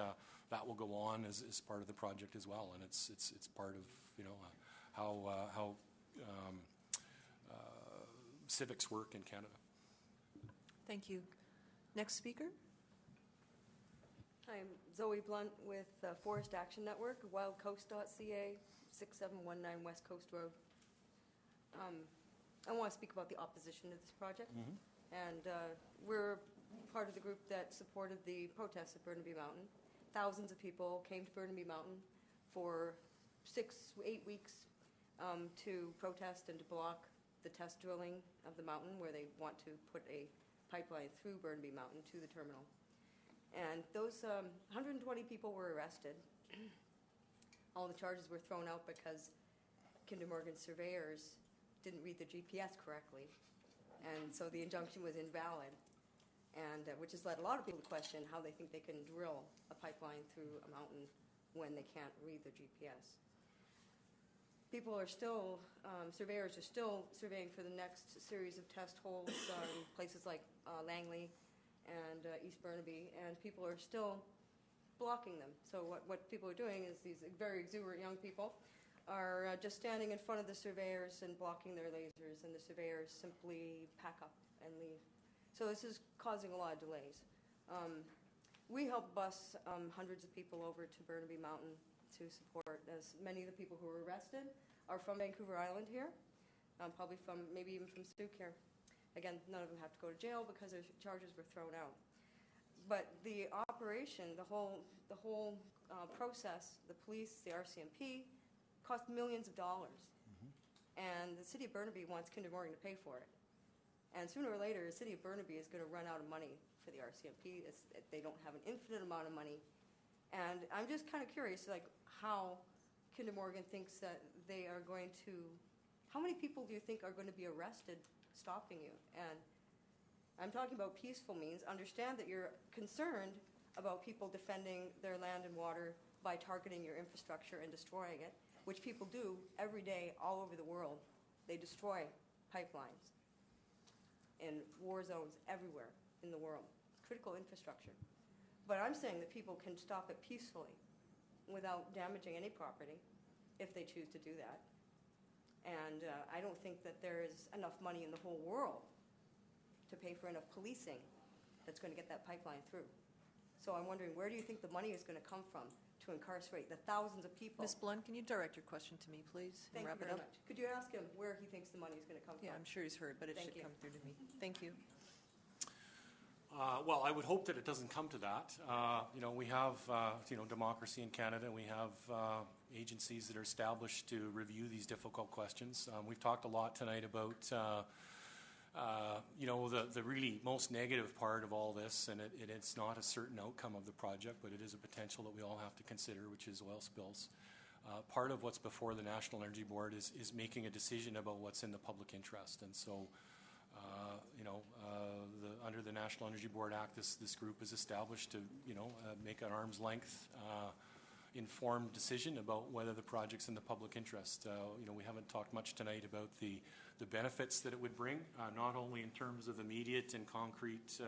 that will go on as part of the project as well. And it's part of how civics work in Canada. Thank you. Next speaker. Hi, I'm Zoe Blunt with Forest Action Network, wildcoast.ca, 6719 West Coast Road. I want to speak about the opposition to this project. And we're part of the group that supported the protests at Burnaby Mountain. Thousands of people came to Burnaby Mountain for 6-8 weeks to protest and to block the test drilling of the mountain, where they want to put a pipeline through Burnaby Mountain to the terminal. And those 120 people were arrested. All the charges were thrown out because Kinder Morgan surveyors didn't read the GPS correctly. And so the injunction was invalid, and which has led a lot of people to question how they think they can drill a pipeline through a mountain when they can't read the GPS. People are still, surveyors are still surveying for the next series of test holes in places like Langley and East Burnaby, and people are still blocking them. So what people are doing is these very exuberant young people are just standing in front of the surveyors and blocking their lasers, and the surveyors simply pack up and leave. So this is causing a lot of delays. We helped bus hundreds of people over to Burnaby Mountain to support, as many of the people who were arrested are from Vancouver Island here, probably from, maybe even from Stuk here. Again, none of them have to go to jail because their charges were thrown out. But the operation, the whole process, the police, the RCMP, cost millions of dollars. And the city of Burnaby wants Kinder Morgan to pay for it. And sooner or later, the city of Burnaby is going to run out of money for the RCMP. They don't have an infinite amount of money. And I'm just kind of curious, like, how Kinder Morgan thinks that they are going to, how many people do you think are going to be arrested stopping you? And I'm talking about peaceful means. Understand that you're concerned about people defending their land and water by targeting your infrastructure and destroying it, which people do every day all over the world. They destroy pipelines in war zones everywhere in the world, critical infrastructure. But I'm saying that people can stop it peacefully without damaging any property if they choose to do that. And I don't think that there is enough money in the whole world to pay for enough policing that's going to get that pipeline through. So I'm wondering, where do you think the money is going to come from to incarcerate the thousands of people? Ms. Blunt, can you direct your question to me, please? Thank you very much. Could you ask him where he thinks the money is going to come from? Yeah, I'm sure he's heard, but it should come through to me. Thank you. Well, I would hope that it doesn't come to that. We have, democracy in Canada, and we have agencies that are established to review these difficult questions. We've talked a lot tonight about, the really most negative part of all this, and it's not a certain outcome of the project, but it is a potential that we all have to consider, which is oil spills. Part of what's before the National Energy Board is making a decision about what's in the public interest, and so under the National Energy Board Act, this group is established to, make an arm's length informed decision about whether the project's in the public interest. We haven't talked much tonight about the benefits that it would bring, not only in terms of immediate and concrete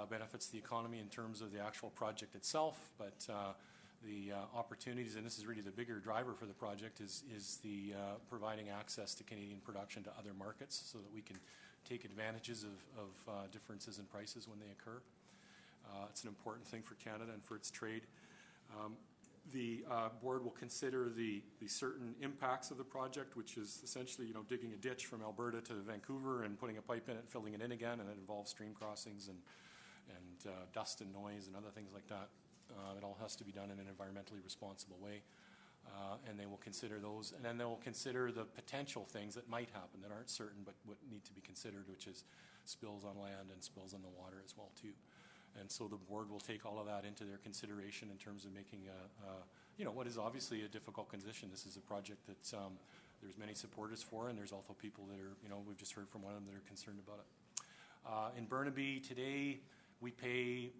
benefits to the economy in terms of the actual project itself, but the opportunities, and this is really the bigger driver for the project, is the providing access to Canadian production to other markets so that we can take advantages of differences in prices when they occur. It's an important thing for Canada and for its trade. The board will consider the certain impacts of the project, which is essentially, digging a ditch from Alberta to Vancouver and putting a pipe in it, filling it in again, and it involves stream crossings and dust and noise and other things like that. It all has to be done in an environmentally responsible way. And they will consider those, and then they will consider the potential things that might happen that aren't certain but what need to be considered, which is spills on land and spills on the water as well too. And so the board will take all of that into their consideration in terms of making what is obviously a difficult condition. This is a project that there's many supporters for, and there's also people that are, we've just heard from one of them that are concerned about it. In Burnaby today, we pay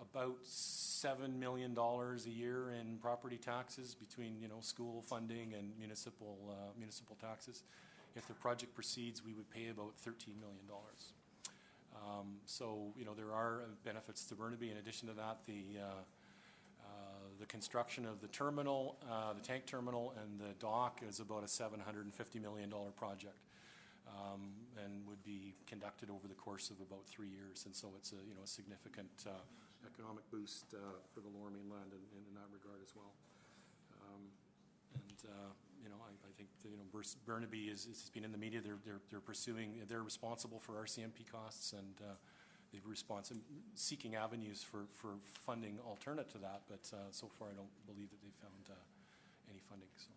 about $7 million a year in property taxes between school funding and municipal taxes. If the project proceeds, we would pay about $13 million. So there are benefits to Burnaby. In addition to that, the construction of the terminal, the tank terminal, and the dock is about a $750 million project. And would be conducted over the course of about 3 years, and so it's a significant economic boost for the Lower Mainland in that regard as well. I think Burnaby has been in the media. They're responsible for RCMP costs, and they've seeking avenues for funding alternate to that. But so far, I don't believe that they've found any funding. So,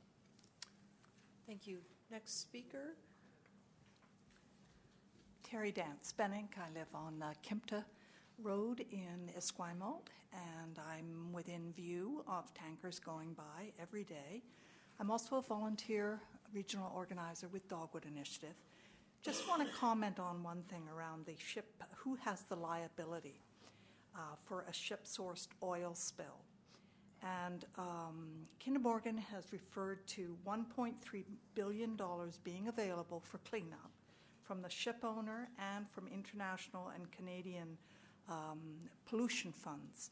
Thank you. Next speaker. Terry Dance Benning. I live on Kimpta Road in Esquimalt, and I'm within view of tankers going by every day. I'm also a volunteer regional organizer with Dogwood Initiative. Just want to comment on one thing around the ship. Who has the liability for a ship-sourced oil spill? And Kinder Morgan has referred to $1.3 billion being available for cleanup from the ship owner and from international and Canadian pollution funds.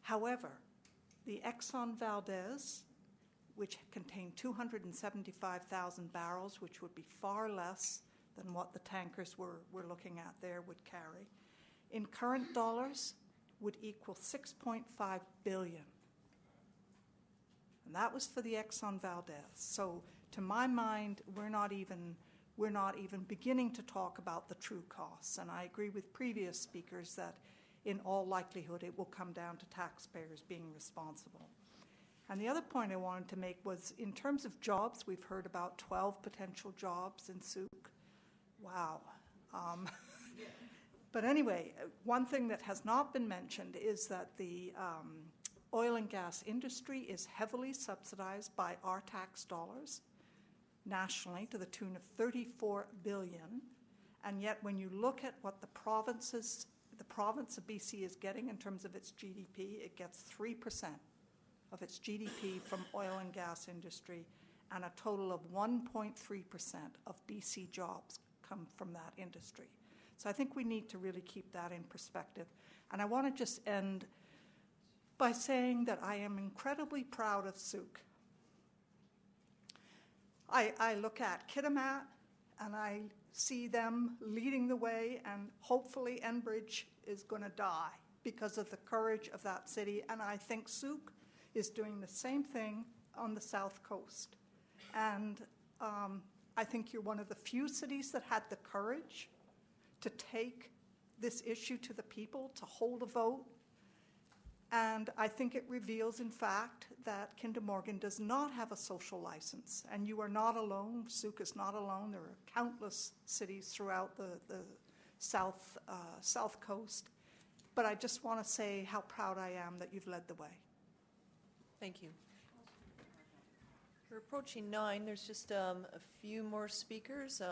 However, the Exxon Valdez, which contained 275,000 barrels, which would be far less than what the tankers we're looking at there would carry, in current dollars would equal $6.5 billion. And that was for the Exxon Valdez. So to my mind, we're not even beginning to talk about the true costs. And I agree with previous speakers that in all likelihood it will come down to taxpayers being responsible. And the other point I wanted to make was in terms of jobs, we've heard about 12 potential jobs in Souk. Wow. But anyway, one thing that has not been mentioned is that the oil and gas industry is heavily subsidized by our tax dollars nationally to the tune of $34 billion, and yet when you look at what the province of BC is getting in terms of its GDP, it gets 3% of its GDP from oil and gas industry, and a total of 1.3% of BC jobs come from that industry. So I think we need to really keep that in perspective. And I want to just end by saying that I am incredibly proud of Souk. I look at Kitimat and I see them leading the way, and hopefully Enbridge is going to die because of the courage of that city. And I think Souk is doing the same thing on the south coast. And I think you're one of the few cities that had the courage to take this issue to the people, to hold a vote. And I think it reveals, in fact, that Kinder Morgan does not have a social license. And you are not alone. Souk is not alone. There are countless cities throughout the south coast. But I just want to say how proud I am that you've led the way. Thank you. We're approaching 9. There's just a few more speakers.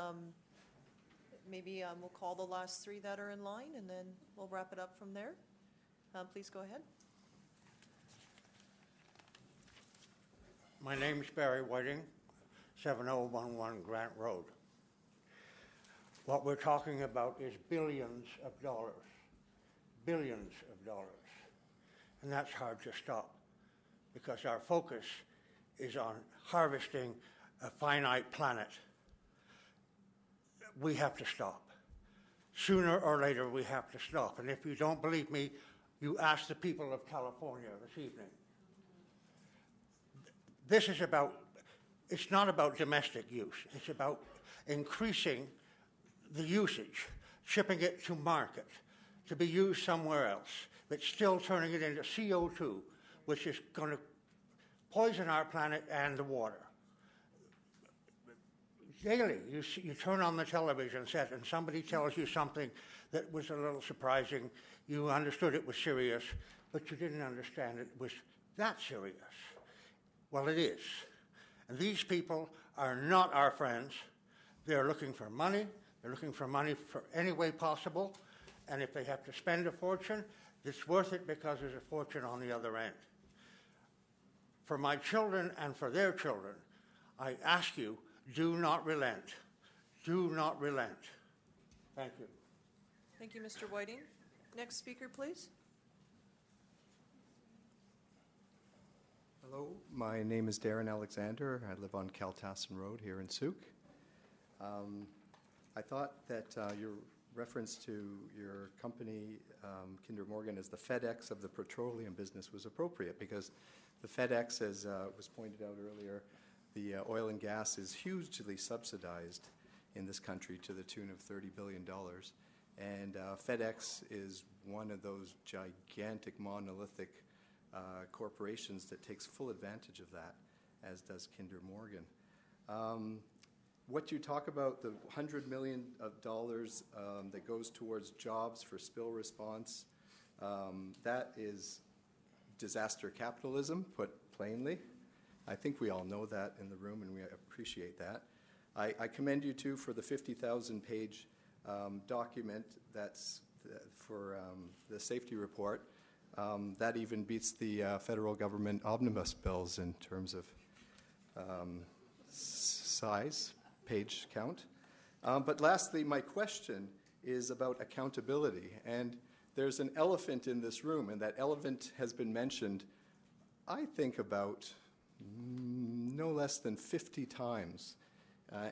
Maybe we'll call the last 3 that are in line, and then we'll wrap it up from there. Please go ahead. My name is Barry Whiting, 7011 Grant Road. What we're talking about is billions of dollars, and that's hard to stop because our focus is on harvesting a finite planet. We have to stop. Sooner or later, we have to stop. And if you don't believe me, you ask the people of California this evening. This is it's not about domestic use. It's about increasing the usage, shipping it to market, to be used somewhere else, but still turning it into CO2, which is going to poison our planet and the water. Daily, you turn on the television set and somebody tells you something that was a little surprising. You understood it was serious, but you didn't understand it was that serious. Well, it is. And these people are not our friends. They're looking for money. They're looking for money for any way possible, and if they have to spend a fortune, it's worth it because there's a fortune on the other end. For my children and for their children, I ask you, do not relent. Do not relent. Thank you. Thank you, Mr. Whiting. Next speaker, please. Hello, my name is Darren Alexander. I live on Kaltassin Road here in Souk. I thought that your reference to your company, Kinder Morgan, as the FedEx of the petroleum business was appropriate because the FedEx, as was pointed out earlier, the oil and gas is hugely subsidized in this country to the tune of $30 billion. And FedEx is one of those gigantic monolithic corporations that takes full advantage of that, as does Kinder Morgan. What you talk about, the $100 million that goes towards jobs for spill response, that is disaster capitalism, put plainly. I think we all know that in the room, and we appreciate that. I commend you, too, for the 50,000-page document that's for the safety report. That even beats the federal government omnibus bills in terms of size, page count. But lastly, my question is about accountability. And there's an elephant in this room, and that elephant has been mentioned, I think, about no less than 50 times,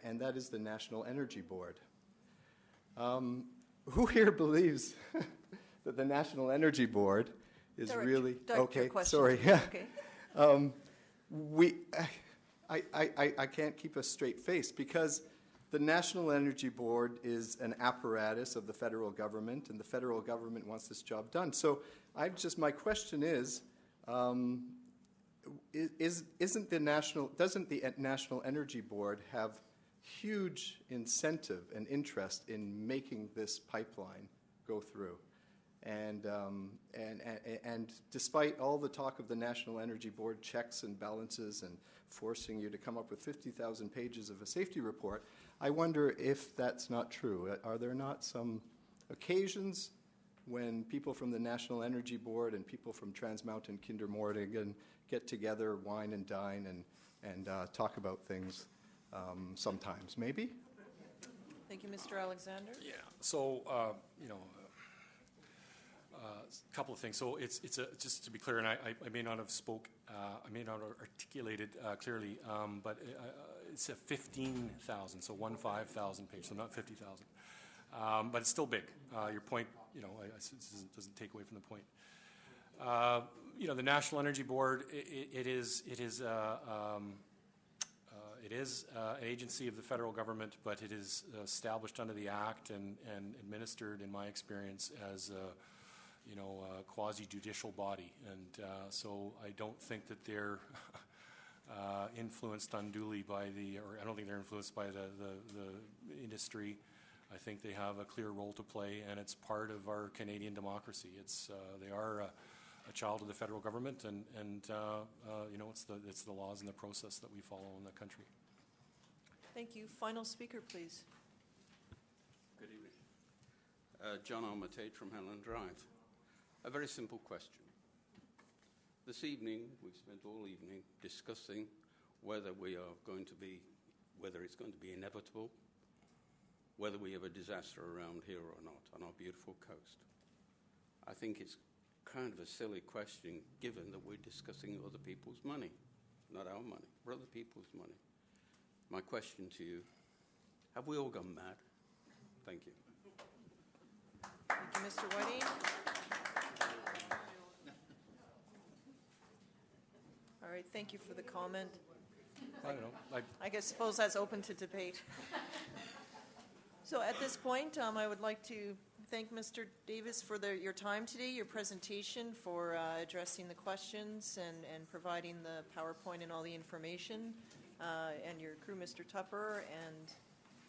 and that is the National Energy Board. Who here believes that the National Energy Board is really okay? Sorry. Okay. I can't keep a straight face because the National Energy Board is an apparatus of the federal government, and the federal government wants this job done. So my question is, doesn't the National Energy Board have huge incentive and interest in making this pipeline go through? And despite all the talk of the National Energy Board checks and balances and forcing you to come up with 50,000 pages of a safety report, I wonder if that's not true. Are there not some occasions when people from the National Energy Board and people from Trans Mountain Kinder Morgan get together, wine and dine, and talk about things sometimes, maybe? Thank you, Mr. Alexander. Yeah. So, a couple of things. So it's just to be clear, and I may not have I may not have articulated clearly, but it's a 15,000, so 15,000 page, so not 50,000. But it's still big. Your point, it doesn't take away from the point. The National Energy Board, it is an agency of the federal government, but it is established under the Act and administered, in my experience, as a quasi-judicial body. And so I don't think that they're influenced unduly by I don't think they're influenced by the industry. I think they have a clear role to play, and it's part of our Canadian democracy. They are a child of the federal government, and it's the laws and the process that we follow in the country. Thank you. Final speaker, please. Good evening. John Armitage from Hanlon Drive. A very simple question. This evening, we've spent all evening discussing whether it's going to be inevitable, whether we have a disaster around here or not on our beautiful coast. I think it's kind of a silly question given that we're discussing other people's money, not our money, but other people's money. My question to you, have we all gone mad? Thank you. Thank you, Mr. Whiting. All right, thank you for the comment. I don't know. I suppose that's open to debate. So at this point, I would like to thank Mr. Davis for your time today, your presentation, for addressing the questions and providing the PowerPoint and all the information, and your crew, Mr. Tupper and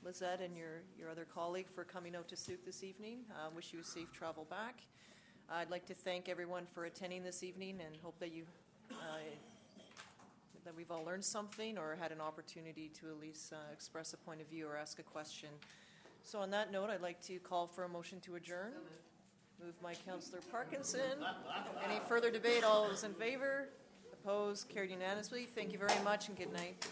Lizette, and your other colleague for coming out to Souk this evening. Wish you a safe travel back. I'd like to thank everyone for attending this evening and hope that that we've all learned something or had an opportunity to at least express a point of view or ask a question. So on that note, I'd like to call for a motion to adjourn. Moved by Councillor Parkinson. Any further debate? All those in favor? Opposed? Carried unanimously. Thank you very much and good night.